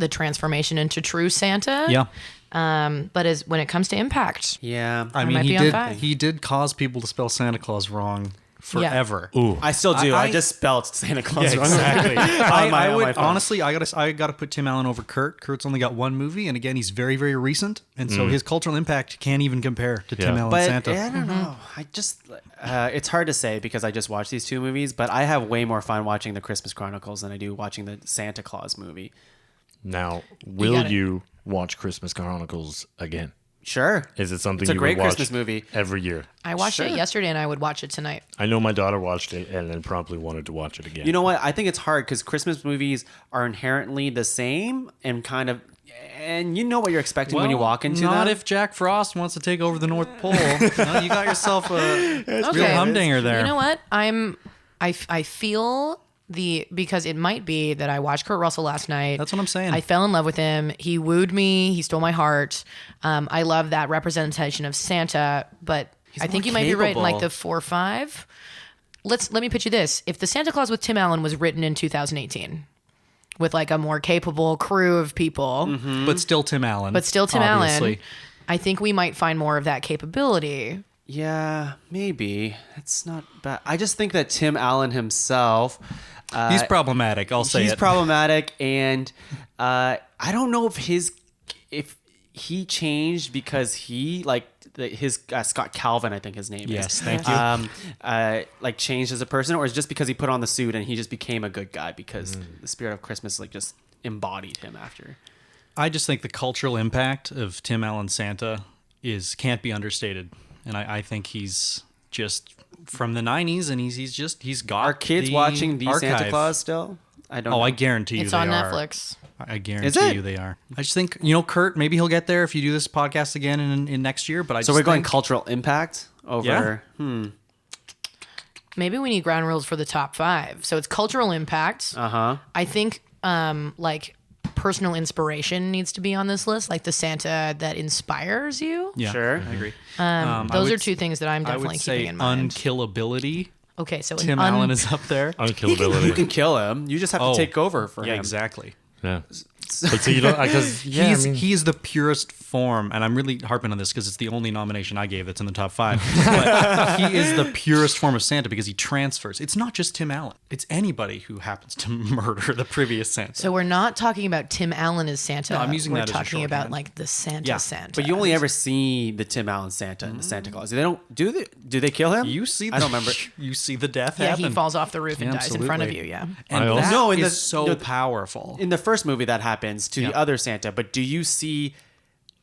transformation into true Santa. Yeah. But when it comes to impact, Yeah. I I mean, might he be on did. 5. He did cause people to spell Santa Claus wrong forever. ooh, I still do. I I- just spelled Santa Claus Yeah, wrong. exactly. On my I would phone. honestly, I gotta put Tim Allen over Kurt. Kurt's only got 1 movie, and again, he's very, very recent, and so his cultural impact can't even compare to Tim Yeah. Allen But Santa. I don't know. I just it's hard to say because I just watched these 2 movies, but I have way more fun watching the Christmas Chronicles than I do watching the Santa Claus movie. now will got it. you watch Christmas Chronicles again? Sure. Is it something It's a you great would watch Christmas movie. every year? I watched it Sure. yesterday and I would watch it tonight. I know my daughter watched it and then promptly wanted to watch it again. You know what? I think it's hard because Christmas movies are inherently the same and kind of, and you know what you're expecting when you walk into not them. if Jack Frost wants to take over the North Pole. No, you got yourself a real humdinger there. You know what? I'm I feel because it might be that I watched Kurt Russell last night. That's what I'm saying. I fell in love with him. He wooed me. He stole my heart. I love that representation of Santa, but I think more you might be right in like capable. the 4 or 5. Let me pitch you this. If the Santa Claus with Tim Allen was written in 2018 with like a more capable crew of people, But still Tim Allen. but still Tim obviously. Allen, I think we might find more of that capability. Yeah, maybe. It's not bad. I just think that Tim Allen himself, He's problematic. I'll say he's it. problematic, and I don't know if he changed because he his Scott Calvin, I think his name is. Yes, thank you. Like changed as a person, or is it just because he put on the suit and he just became a good guy because the spirit of Christmas like just embodied him after. I just think the cultural impact of Tim Allen Santa can't be understated, and I think he's just from the '90s, and he's got. Are kids the watching the Santa archive. Claus still? I don't. Oh, know. I guarantee you It's they on are. Netflix. I guarantee you they are. I just think Kurt. Maybe he'll get there if you do this podcast again in next year. But So we're going cultural impact over. Yeah. Maybe we need ground rules for the top 5. So it's cultural impact. I think like personal inspiration needs to be on this list, like the Santa that inspires you. Yeah, Sure. I agree. Those are 2 things that I'm I definitely would say keeping in mind. unkillability. Okay, so Tim Allen is up there. Unkillability. You can kill him. You just have to take over for Yeah, him. exactly. Yeah. But so you don't, because He is the purest form, and I'm really harping on this because it's the only nomination I gave that's in the top 5. But he is the purest form of Santa because he transfers. It's not just Tim Allen; it's anybody who happens to murder the previous Santa. So we're not talking about Tim Allen as Santa. No, I'm using we're that as a talking about shorthand. like the Santa Yeah, Santa. But you only ever see the Tim Allen Santa and the Santa Claus. They don't do they kill him? You see, I don't remember. You see the death Yeah, happen. he falls off the roof and Yeah, dies in front of you. absolutely. Yeah. and I also- that No, in is the- so no, powerful. In the first movie that happens to Yeah. the other Santa, but do you see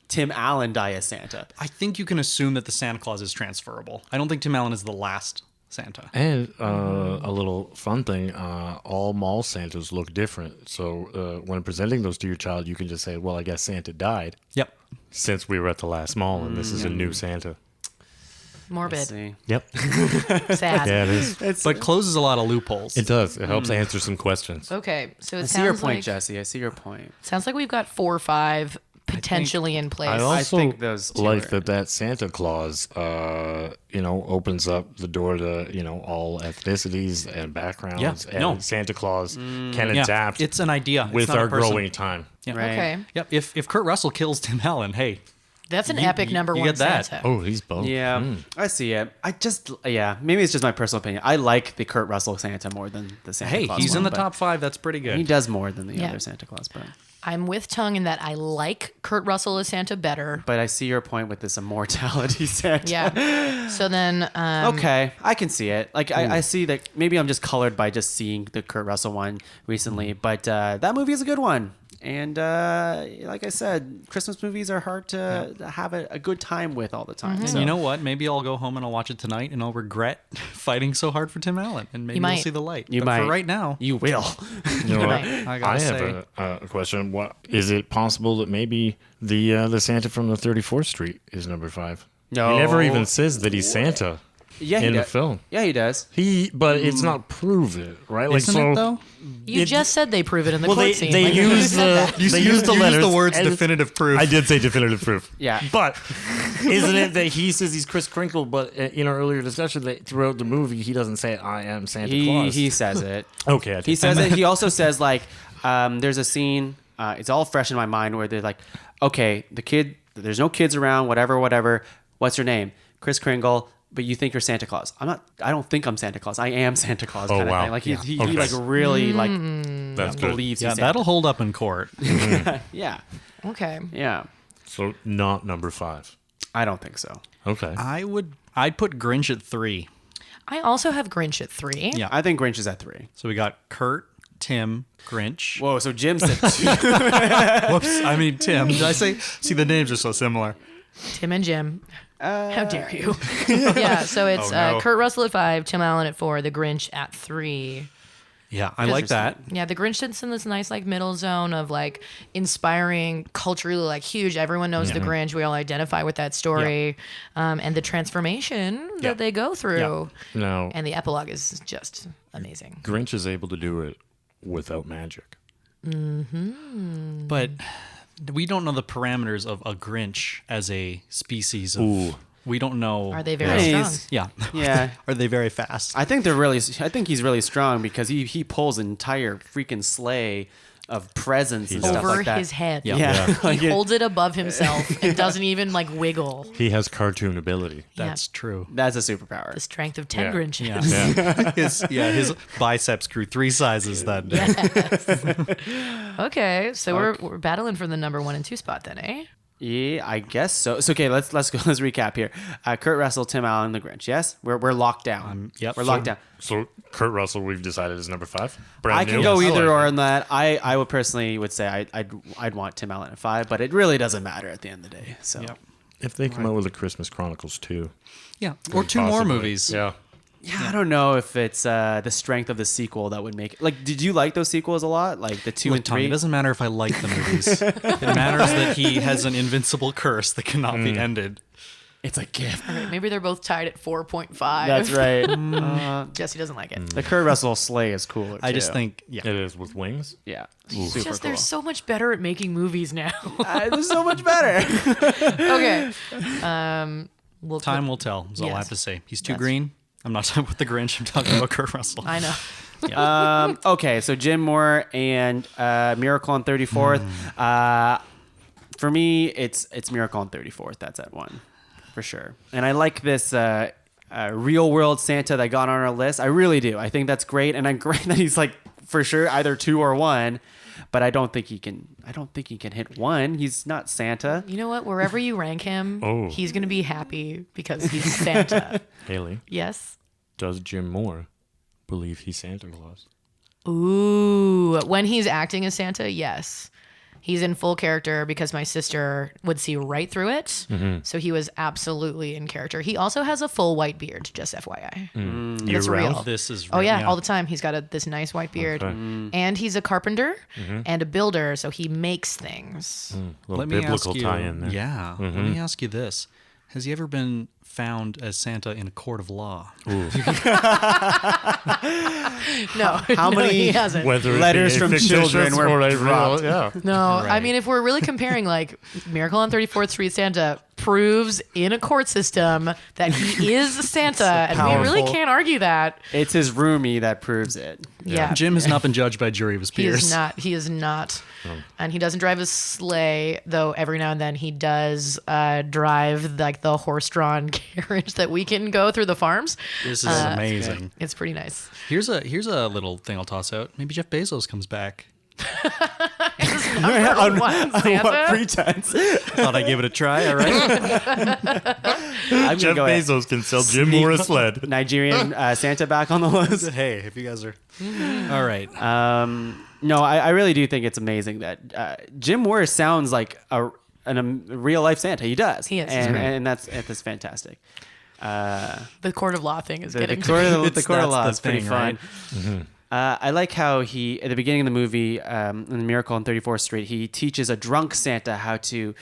Tim Allen die as Santa? I think you can assume that the Santa Claus is transferable. I don't think Tim Allen is the last Santa. And a little fun thing, all mall Santas look different. So when presenting those to your child, you can just say, well, I guess Santa died Yep. since we were at the last mall and this is a new Santa. Morbid. See. Yep. Sad. Yeah, it is. But closes a lot of loopholes. It does. It helps answer some questions. Okay, so it I see your sounds point, like Jesse. I see your point. sounds like we've got 4 or 5 potentially in place. I also think those two like are- that Santa Claus, opens up the door to, all ethnicities and backgrounds. Yeah, And no. Santa Claus can Yeah, adapt it's an idea. It's with not a our person. growing time. Yeah. Right. Okay, Yep. If Kurt Russell kills Tim Allen, hey, that's an epic number you 1 get that. Santa. Oh, he's both. Yeah, I see it. Maybe it's just my personal opinion. I like the Kurt Russell Santa more than the Santa hey, Claus he's one, in the but top 5. That's pretty good. He does more than the Yeah. other Santa Claus, I'm with Tuong in that I like Kurt Russell as Santa better. but I see your point with this immortality Santa. Yeah. So then, Okay, I can see it. Like I see that maybe I'm just colored by just seeing the Kurt Russell one recently, but that movie is a good one. And like I said, Christmas movies are hard to have a good time with all the time. And So you know what? Maybe I'll go home and I'll watch it tonight, and I'll regret fighting so hard for Tim Allen, and maybe You we'll might. see the light. you but might for right now, you will. You know what? Right. I gotta I say, have a question. What is it possible that maybe the Santa from the 34th Street is number 5? No. He never even says that he's Santa Yeah, he in the does. film. Yeah, he does. But it's not proven, right? Like isn't so. it though? you just said they prove it in the Well, court they scene. they Like, you use said that. the they use the letters. words and- definitive proof. I did say definitive proof. Yeah. But isn't it that he says he's Kris Kringle, but in our earlier discussion that throughout the movie he doesn't say I am Santa Claus. He says it. Okay, I He think says it. He also says like, there's a scene. It's all fresh in my mind where they're like, okay, there's no kids around. Whatever. What's your name? Kris Kringle. But you think you're Santa Claus. I don't think I'm Santa Claus. I am Santa Claus. Oh, Kind of wow. thing. Like he Okay. like really like that's good. believes Yeah, he's Santa. that'll hold up in court. Yeah. Okay. Yeah. So not number 5. I don't think so. Okay. I'd put Grinch at 3. I also have Grinch at 3. Yeah. I think Grinch is at 3. So we got Kurt, Tim, Grinch. Whoa. So Jim said 2. Whoops, I mean Tim. Did I say? See, the names are so similar. Tim and Jim. How dare you? Yeah, so it's Oh, no. Kurt Russell at 5, Tim Allen at 4, The Grinch at 3. Yeah, I like that. Yeah, the Grinch sits in this nice like middle zone of like inspiring, culturally like huge. Everyone knows the Grinch. We all identify with that story, and the transformation that they go through. Now, And the epilogue is just amazing. Grinch is able to do it without magic. But we don't know the parameters of a Grinch as a species. Ooh. We don't know. Are they very strong? Yeah. Yeah. Are they very fast? I think he's really strong because he pulls an entire freaking sleigh of presents and stuff Over like that. his head. Yeah. He holds it above himself and doesn't even like wiggle. He has cartoon ability. That's true. That's a superpower. The strength of 10 Yeah. Grinches. Yeah. His biceps grew 3 sizes that day. Okay, so we're battling for the number 1 and 2 spot then, eh? Yeah, I guess so. So okay, let's go. Let's recap here. Kurt Russell, Tim Allen, The Grinch. Yes, we're locked down. Yep. We're locked down. So Kurt Russell, we've decided is number 5. Brand I can new. go Yes. either or on that. I would personally would say I'd want Tim Allen at 5, but it really doesn't matter at the end of the day. So If they come out with a Christmas Chronicles 2. Yeah. Or 2 more possibly. movies. Yeah. yeah, I don't know if it's the strength of the sequel that would make it. Like, did you like those sequels a lot? Like the 2 Look, and Tommy, 3? it doesn't matter if I like the movies. It matters that he has an invincible curse that cannot be ended. It's a gift. All right, maybe they're both tied at 4.5. That's right. Jesse doesn't like it. The Kurt Russell sleigh is cooler. I just too. think, It is with wings. yeah, It's super just cool. they're so much better at making movies now. They're so much better. Okay. We'll time will tell, is all I Yes. have to say. He's too That's- green. I'm not talking about the Grinch. I'm talking about Kurt Russell. I know. Okay, so Jim Moore and Miracle on 34th. For me, it's Miracle on 34th. That's at 1 for sure. And I like this real world Santa that got on our list. I really do. I think that's great, and I'm great that he's like for sure either 2 or 1. But I don't think he can. I don't think he can hit 1. He's not Santa. You know what? Wherever you rank him, he's going to be happy because he's Santa. Haley, Yes? does Jim Moore believe he's Santa Claus? Ooh. When he's acting as Santa, yes. He's in full character because my sister would see right through it. So he was absolutely in character. He also has a full white beard, just FYI. It's Year-round? real. This is Oh real, yeah, all the time. He's got this nice white beard, Okay. and he's a carpenter and a builder, so he makes things. Little Let me biblical ask you, tie-in there. Yeah. Let me ask you this. Has he ever been found as Santa in a court of law? No, How no, many he hasn't. Whether it Letters be a from fictitious children were or a real- dropped. yeah. No, I Right. mean, if we're really comparing, like, Miracle on 34th Street Santa proves in a court system that he is Santa, and we really Powerful. can't argue that. It's his roomie that proves it. Yeah. Jim has not been judged by jury of his He peers. is not. He is not. And he doesn't drive a sleigh, though every now and then he does drive like the horse-drawn carriage that we can go through the farms. This is amazing. It's pretty nice. Here's a little thing I'll toss out. Maybe Jeff Bezos comes back. Number 1, Santa. What pretense? Thought I'd give it a try. All right. I'm Jeff gonna go ahead. Bezos can sell Jim Moore a sled. Nigerian Santa back on the list. Hey, if you guys are all right. No, I really do think it's amazing that Jim Moore sounds like a real life Santa. He does. He is. He's and, great. and that's fantastic. The court of law thing is The getting court of It's- the court of that's law the is pretty thing, fun. right? I like how he, at the beginning of the movie, in Miracle on 34th Street, he teaches a drunk Santa how to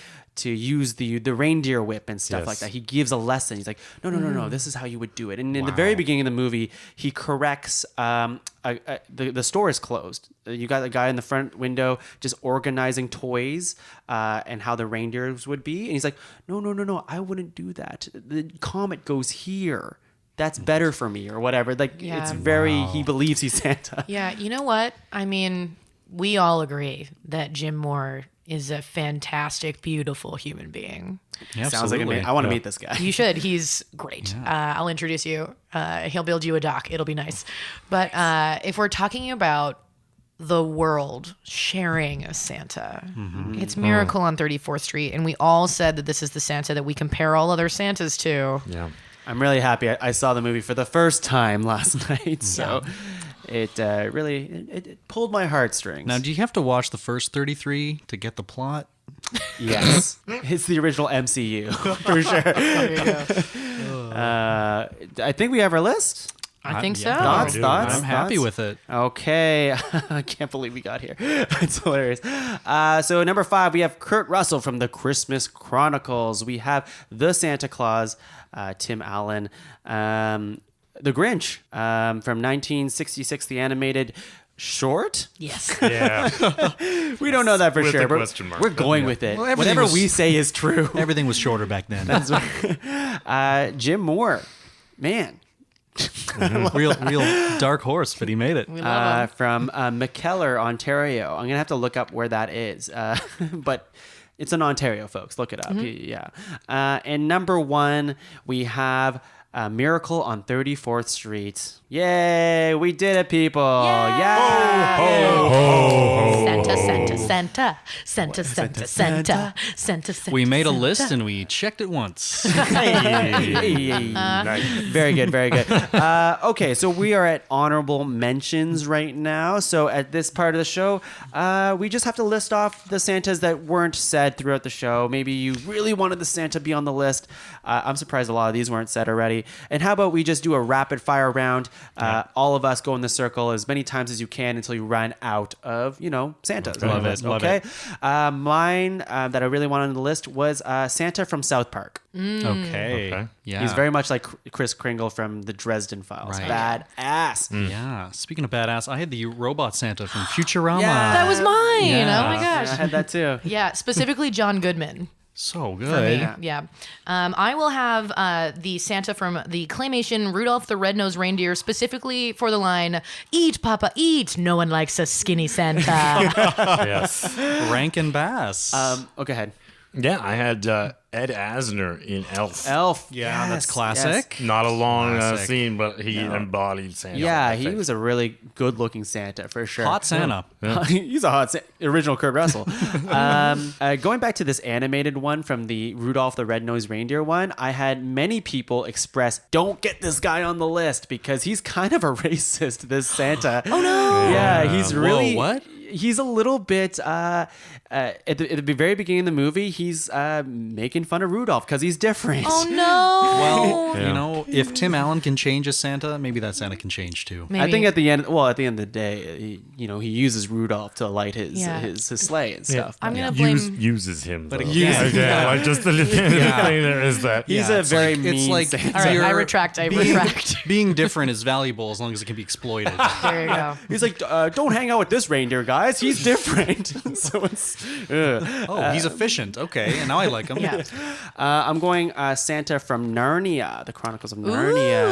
use the reindeer whip and stuff Yes. like that. He gives a lesson. He's like, no, this is how you would do it. And in the very beginning of the movie, he corrects the store is closed. You got a guy in the front window just organizing toys and how the reindeers would be. And he's like, no, I wouldn't do that. The comet goes here. That's better for me or whatever. Like Yeah. it's very, he believes he's Santa. Yeah, you know what? I mean, we all agree that Jim Moore is a fantastic, beautiful human being. Sounds like I want to meet this guy. You should. He's great. I'll introduce you. He'll build you a dock. It'll be nice. But if we're talking about the world sharing a Santa, it's Miracle on 34th Street. And we all said that this is the Santa that we compare all other Santas to. Yeah. I'm really happy. I saw the movie for the first time last night, so it really it pulled my heartstrings. Now, do you have to watch the first 33 to get the plot? Yes, it's the original MCU for sure. There you go. I think we have our list. I think so. Thoughts? I'm happy with it. Okay. I can't believe we got here. It's hilarious. So number 5, we have Kurt Russell from the Christmas Chronicles. We have the Santa Claus, Tim Allen. The Grinch from 1966, the animated short. Yes. Yeah. We don't know that for With sure. a but question mark. We're going with it. Well, everything Whatever was- we say is true. Everything was shorter back then. Jim Moore. Man. real dark horse, but he made it. We love him. From McKellar, Ontario. I'm going to have to look up where that is. But it's in Ontario, folks. Look it up. Yeah. And number 1, we have Miracle on 34th Street. Yay! We did it, people. Yeah! Santa, Santa, Santa, Santa, Santa, Santa, Santa, Santa. We made a list and we checked it once. Very good, very good. Okay, so we are at honorable mentions right now. So at this part of the show, we just have to list off the Santas that weren't said throughout the show. Maybe you really wanted the Santa to be on the list. I'm surprised a lot of these weren't said already. And how about we just do a rapid fire round? All of us go in the circle as many times as you can until you run out of, Santas. Love it, love okay? Mine that I really wanted on the list was Santa from South Park. Okay. Yeah. He's very much like Kris Kringle from the Dresden Files. Right. Badass. Yeah. Speaking of badass, I had the robot Santa from Futurama. Yeah. That was mine. Yeah. Oh my I gosh. had that too. Yeah, specifically John Goodman. So For good. me. Yeah. I will have the Santa from the claymation Rudolph the Red-Nosed Reindeer, specifically for the line, "Eat, Papa, eat. No one likes a skinny Santa." Yes. Rankin Bass. Okay, ahead. Yeah, I had Ed Asner in Elf. Elf. yeah, that's Yes, classic. Not a long Classic. scene, but he embodied Santa. Yeah, I he think. was a really good-looking Santa for sure. Hot Santa. He's a hot original Kurt Russell. Going back to this animated one from the Rudolph the Red-Nosed Reindeer one, I had many people express, don't get this guy on the list because he's kind of a racist, this Santa. Oh, no. Yeah, he's really... what? He's a little bit... at the very beginning of the movie, he's making fun of Rudolph because he's different. Oh no. Well, if Tim Allen can change a Santa, maybe that Santa can change too. Maybe. I think at the end of the day, he uses Rudolph to light his Yeah. his sleigh and stuff. I'm gonna blame. Uses him. But again- like just the thing there is that. He's Yeah, a it's very like- mean it's like Santa. All right, I you're- retract. Being different is valuable as long as it can be exploited. There you go. He's like, don't hang out with this reindeer, guys. He's different. So it's. Oh, he's efficient. Okay, and now I like him. Yeah. I'm going Santa from Narnia, the Chronicles of Narnia.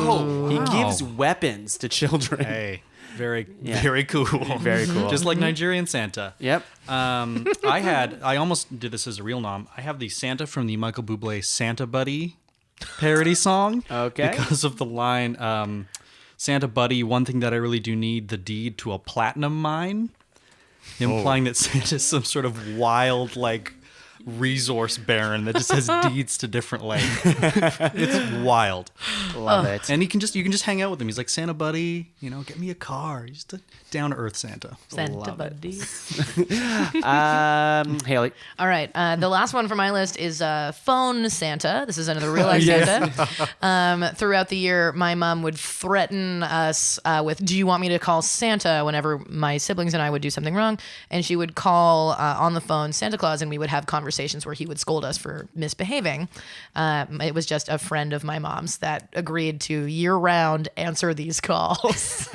Oh, He wow. gives weapons to children. Hey, very, Yeah. very cool. Very cool. Just like Nigerian Santa. Yep. I almost did this as a real nom. I have the Santa from the Michael Bublé Santa Buddy parody song. Okay. Because of the line, Santa Buddy, one thing that I really do need, the deed to a platinum mine. Implying that Santa's some sort of wild, resource baron that just has deeds to different lands. It's wild. Love it. And you can just hang out with him. He's like, Santa Buddy, get me a car. He's just a down to earth Santa. Santa Love it. buddy. Haley. All right. The last one for my list is phone Santa. This is another real life Santa. Throughout the year, my mom would threaten us with, "Do you want me to call Santa?" whenever my siblings and I would do something wrong. And she would call on the phone Santa Claus, and we would have conversations where he would scold us for misbehaving. It was just a friend of my mom's that agreed to year-round answer these calls.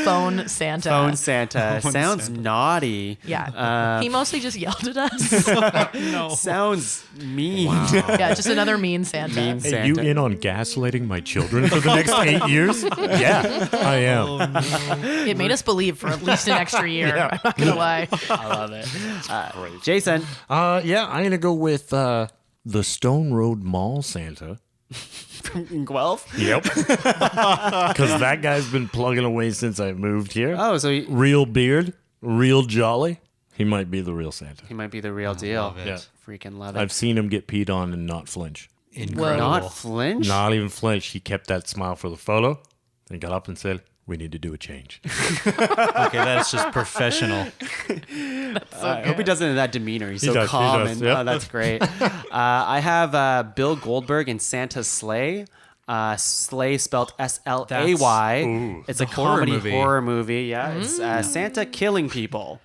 Phone Santa. Phone Santa. Sounds naughty. Yeah. He mostly just yelled at us. No. Sounds mean. Yeah, just another mean Santa. Mean Hey, Santa. you in on gaslighting my children for the next 8 years? Yeah, I am. It made us believe for at least an extra year. I'm not gonna lie. I love it. Jason. Yeah, I'm gonna go with the Stone Road Mall Santa. In Guelph. Yep. Because that guy's been plugging away since I moved here. Oh, so he Real beard, real jolly. He might be the real Santa. might be the real deal. love it. Yeah. Freaking love it. I've seen him get peed on and not flinch. Incredible. Not flinch? Not even flinch. He kept that smile for the photo. Then got up and said, "We need to do a change." Okay, that's just professional. I hope he does it in that demeanor. He's He so does, he calm. does, And, yeah. oh, that's great. I have Bill Goldberg in Santa's Sleigh. Slay spelled S-L-A-Y. It's a horror comedy movie. horror movie. Yeah, it's Santa killing people.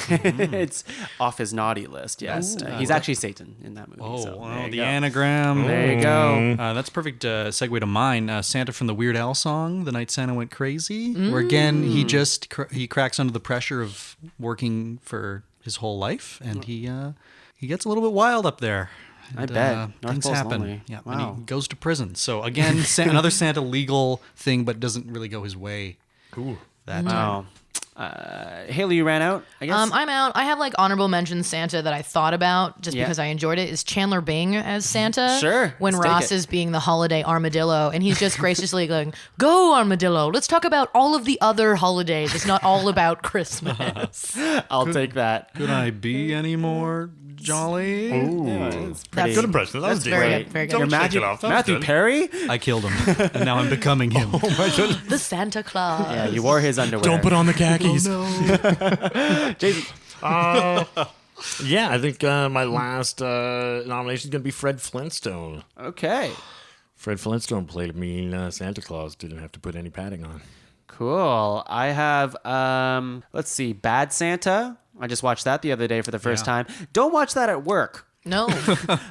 It's off his naughty list. Yes, he's actually Satan in that movie. Oh, so well, there you the go. anagram. There you go. That's perfect segue to mine. Santa from the Weird Al song, "The Night Santa Went Crazy," where again he just he cracks under the pressure of working for his whole life, and he gets a little bit wild up there. I And, bet. North things Pole's happen. lonely. Yeah, Wow. and he goes to prison. So again, another Santa legal thing, but doesn't really go his way. That time. Wow. Hayley, you ran out, I guess? I'm out. I have like honorable mention Santa that I thought about just Yeah. because I enjoyed it. Is Chandler Bing as Santa? Sure. When Let's take Ross it. is being the holiday armadillo, and he's just graciously going, "Go armadillo. Let's talk about all of the other holidays. It's not all about Christmas." I'll take that. Could I be any more jolly? That's Good impression. That was That's very great. good. Very good. Don't You're shake Matthew, it off. That was Matthew good. Perry? I killed him, and now I'm becoming him. The Santa Claus. Yeah, you wore his underwear. Don't put on the khakis. Jason. Yeah, I think my last nomination is going to be Fred Flintstone. Okay. Fred Flintstone played a mean Santa Claus. Didn't have to put any padding on. Cool. I have, let's see, Bad Santa. I just watched that the other day for the first time. Don't watch that at work. No.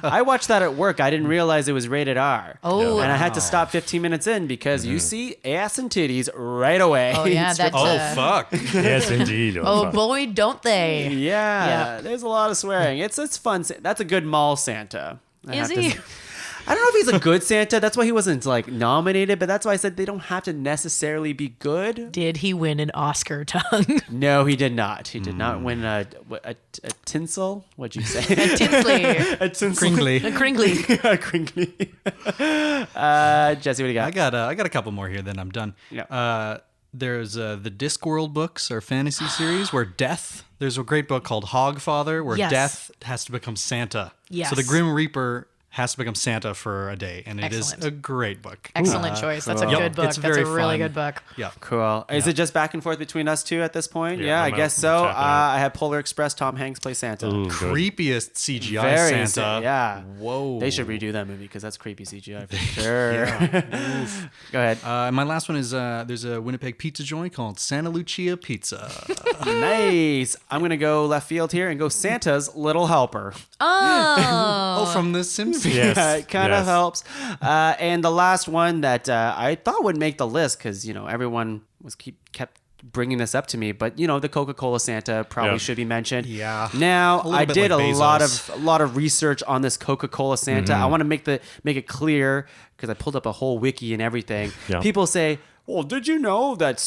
I watched that at work. I didn't realize it was rated R. Oh. And I had to stop 15 minutes in because you see ass and titties right away. Oh, yeah, Strip- that's fuck. Yes, indeed. Oh fuck. boy, don't they? Yeah, Yeah. there's a lot of swearing. It's fun. That's a good mall Santa. I Is have to he? say. I don't know if he's a good Santa. That's why he wasn't like nominated, but that's why I said they don't have to necessarily be good. Did he win an Oscar, Tongue? No, he did not. He did not win a tinsel. What'd you say? Tinsley. a tinsel. Kringley. Kringley. A Kringley. Jesse, what do you got? I got a couple more here. Then I'm done. Yeah. There's the Discworld books or fantasy series where Death. There's a great book called Hogfather where Yes. Death has to become Santa. Yes. So the Grim Reaper has to become Santa for a day, and it is Excellent. a great book. Excellent choice. That's a cool. good book. It's That's very a really fun. good book. Yeah. Cool. Is it just back and forth between us two at this point? Yeah, Yeah, I I'm guess out. so. I'm tapping out. I have Polar Express. Tom Hanks play Santa. Ooh, good. Creepiest CGI Very Santa. Yeah. Whoa. They should redo that movie because that's creepy CGI for sure. Go ahead. And my last one is there's a Winnipeg pizza joint called Santa Lucia Pizza. Nice. I'm gonna go left field here and go Santa's Little Helper. Oh, from The Simpsons. Yes. Yeah, it kind of yes. helps. And the last one that I thought would make the list because everyone kept bringing this up to me, but the Coca-Cola Santa probably Yeah. should be mentioned. Yeah. Now A little I bit did like a lot Bezos. of research on this Coca-Cola Santa. I want to make it clear because I pulled up a whole wiki and everything. Yeah. People say, well, did you know that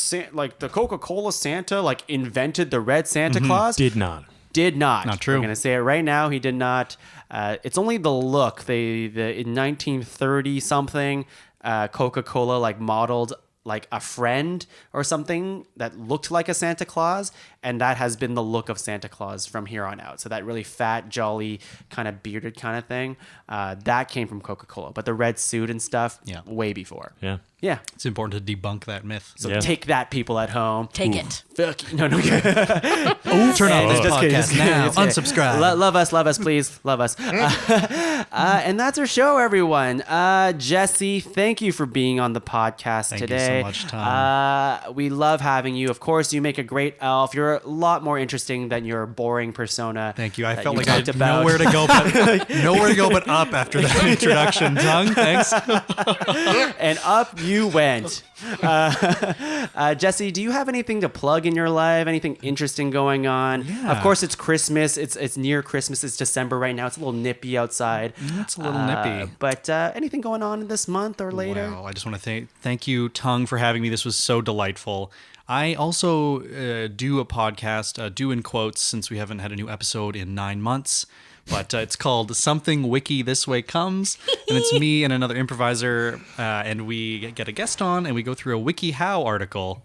the Coca-Cola Santa invented the red Santa Claus? Did not. Did not. Not true. We're gonna say it right now. He did not. It's only the look. In 1930 something, Coca-Cola modeled a friend or something that looked like a Santa Claus, and that has been the look of Santa Claus from here on out. So that really fat, jolly, kind of bearded kind of thing, that came from Coca-Cola. But the red suit and stuff, Yeah. way before. Yeah. Yeah. It's important to debunk that myth. So Yeah. take that, people at home. Take it. Fuck. No. Turn off this Just kidding, podcast just kidding, now. just kidding. Unsubscribe. Love us, please. Love us. And that's our show, everyone. Jesse, thank you for being on the podcast Thank you today. so much, Tom. We love having you. Of course, you make a great elf. You're a lot more interesting than your boring persona. Thank you. I that felt you like I talked had about. nowhere to go but up after that introduction. Tongue, thanks. And up you went. Jesse, do you have anything to plug in your life? Anything interesting going on? Yeah. Of course, it's Christmas. It's near Christmas. It's December right now. It's a little nippy outside. It's a little nippy. But anything going on this month or later? Wow, I just want to thank you, Tongue, for having me. This was so delightful. I also do a podcast, do in quotes, since we haven't had a new episode in 9 months. But it's called Something Wiki This Way Comes. And it's me and another improviser. And we get a guest on and we go through a WikiHow article.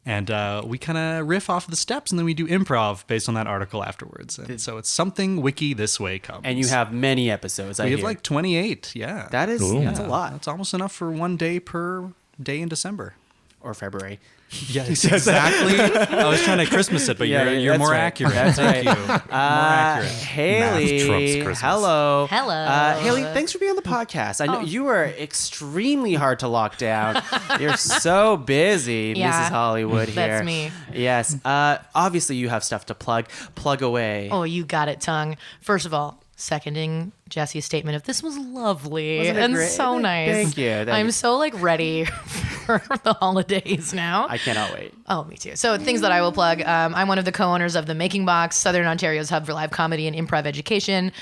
And we kind of riff off the steps and then we do improv based on that article afterwards. And so it's Something Wiki This Way Comes. And you have many episodes. We have like 28, yeah. that is Cool. that's a lot. That's almost enough for one day per day in December. Or February. Yes, exactly. I was trying to Christmas it, but you're that's more right. accurate. That's Thank right. you. More accurate. Haley, Math trumps Christmas. hello. Hello. Haley, thanks for being on the podcast. I know you are extremely hard to lock down. You're so busy, Yeah, Mrs. Hollywood here. that's me. Yes. Obviously, you have stuff to plug. Plug away. Oh, you got it, Tongue. First of all, seconding Jesse's statement of this was lovely Wasn't it and great? so nice. Thank you. I'm so ready for the holidays now. I cannot wait. Oh, me too. So things that I will plug. I'm one of the co-owners of the Making Box, Southern Ontario's hub for live comedy and improv education.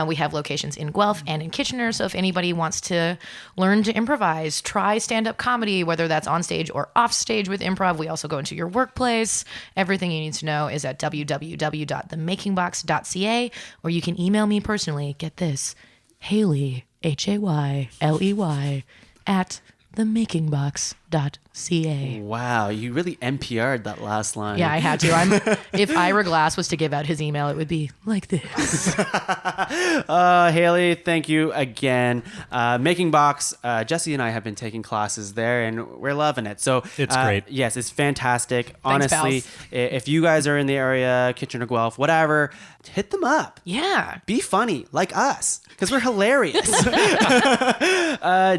We have locations in Guelph and in Kitchener. So if anybody wants to learn to improvise, try stand-up comedy, whether that's on stage or off stage with improv, we also go into your workplace. Everything you need to know is at www.themakingbox.ca, or you can email me personally. Get this, Hayley, Hayley, at themakingbox.ca. Wow, you really NPR'd that last line. Yeah, I had to. If Ira Glass was to give out his email, it would be like this. Haley, thank you again. Making Box, Jesse and I have been taking classes there, and we're loving it. So It's great. Yes, it's fantastic. Thanks, Honestly, pals. if you guys are in the area, Kitchener, Guelph, whatever, hit them up. Yeah. Be funny like us, because we're hilarious.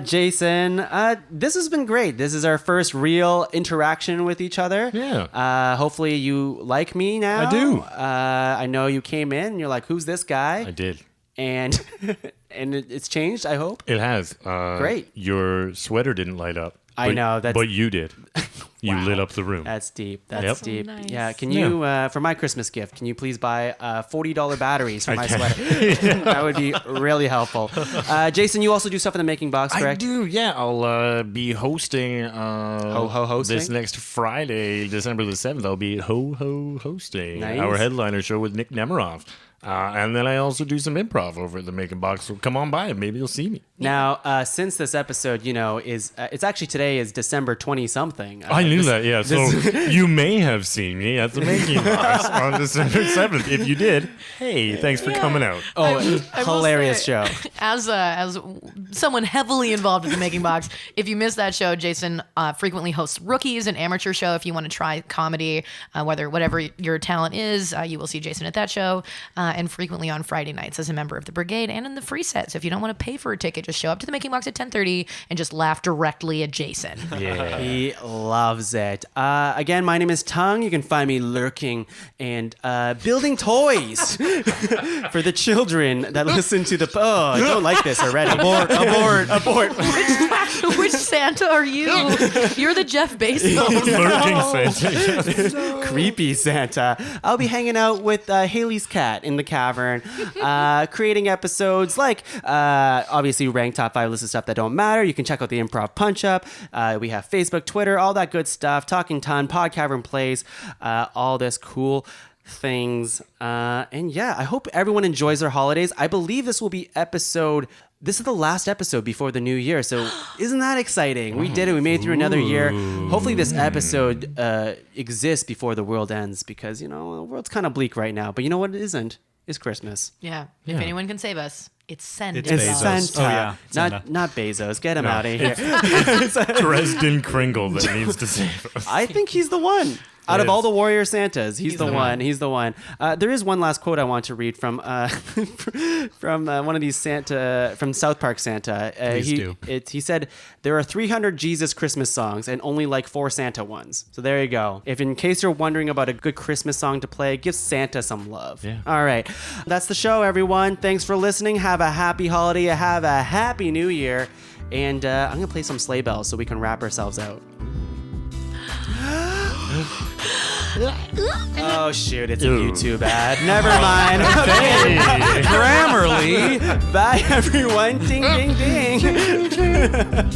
Jason, this has been great. This is our first real interaction with each other. Yeah. Hopefully you like me now. I do. I know you came in and you're like, who's this guy? I did. And it's changed, I hope. It has. Great. Your sweater didn't light up. I know, that's- But you did. You lit up the room. That's deep. That's Yep. deep. So nice. Yeah. Can you, for my Christmas gift, can you please buy $40 batteries for my can. sweater? That would be really helpful. Jason, you also do stuff in the Making Box, I correct? do, yeah. I'll be hosting. hosting? This next Friday, December the 7th. I'll be hosting Nice. our headliner show with Nick Nemiroff. And then I also do some improv over at the Making Box. So come on by, maybe you'll see me. Now, since this episode, is it's actually today is December 20-something. I knew that, yeah. So you may have seen me at the Making Box on December 7th. If you did, hey, thanks for coming out. Oh, I will hilarious say, show. As someone heavily involved with the Making Box, if you missed that show, Jason frequently hosts Rookies, an amateur show. If you want to try comedy, whatever your talent is, you will see Jason at that show. And frequently on Friday nights as a member of the Brigade and in the free set. So if you don't want to pay for a ticket, just show up to the Making Box at 10:30 and just laugh directly at Jason. Yeah. He loves it. Again, my name is Tuong. You can find me lurking and building toys for the children that listen to the... Oh, I don't like this already. Abort. Which Santa are you? You're the Jeff Bezos. Lurking Santa. Creepy Santa. I'll be hanging out with Haley's cat in the cavern, creating episodes like obviously ranked top 5 list of stuff that don't matter. You can check out the Improv Punch Up. We have Facebook, Twitter, all that good stuff. Talking Ton, PodCavern Plays, all this cool things. And yeah, I hope everyone enjoys their holidays. I believe this will be this is the last episode before the new year, so isn't that exciting? We did it. We made it through another year. Hopefully this episode exists before the world ends, because, the world's kind of bleak right now. But you know what it isn't? It's Christmas. Yeah. If anyone can save us, it's Santa. It's It's Bezos. Santa. Oh, yeah. Santa. Not Bezos. Get him out of here. Dresden Kringle that needs to save us. I think he's the one. Out of is. all the warrior Santas, he's the one. He's the one. There is one last quote I want to read from from one of these Santa, from South Park Santa. Please do. He said, "There are 300 Jesus Christmas songs and only like 4 Santa ones." So there you go. If in case you're wondering about a good Christmas song to play, give Santa some love. Yeah. All right. That's the show, everyone. Thanks for listening. Have a happy holiday. Have a happy new year. And I'm going to play some sleigh bells so we can wrap ourselves out. Oh shoot, it's a YouTube ad. Never mind. Okay. Grammarly. Bye everyone. Ding ding ding.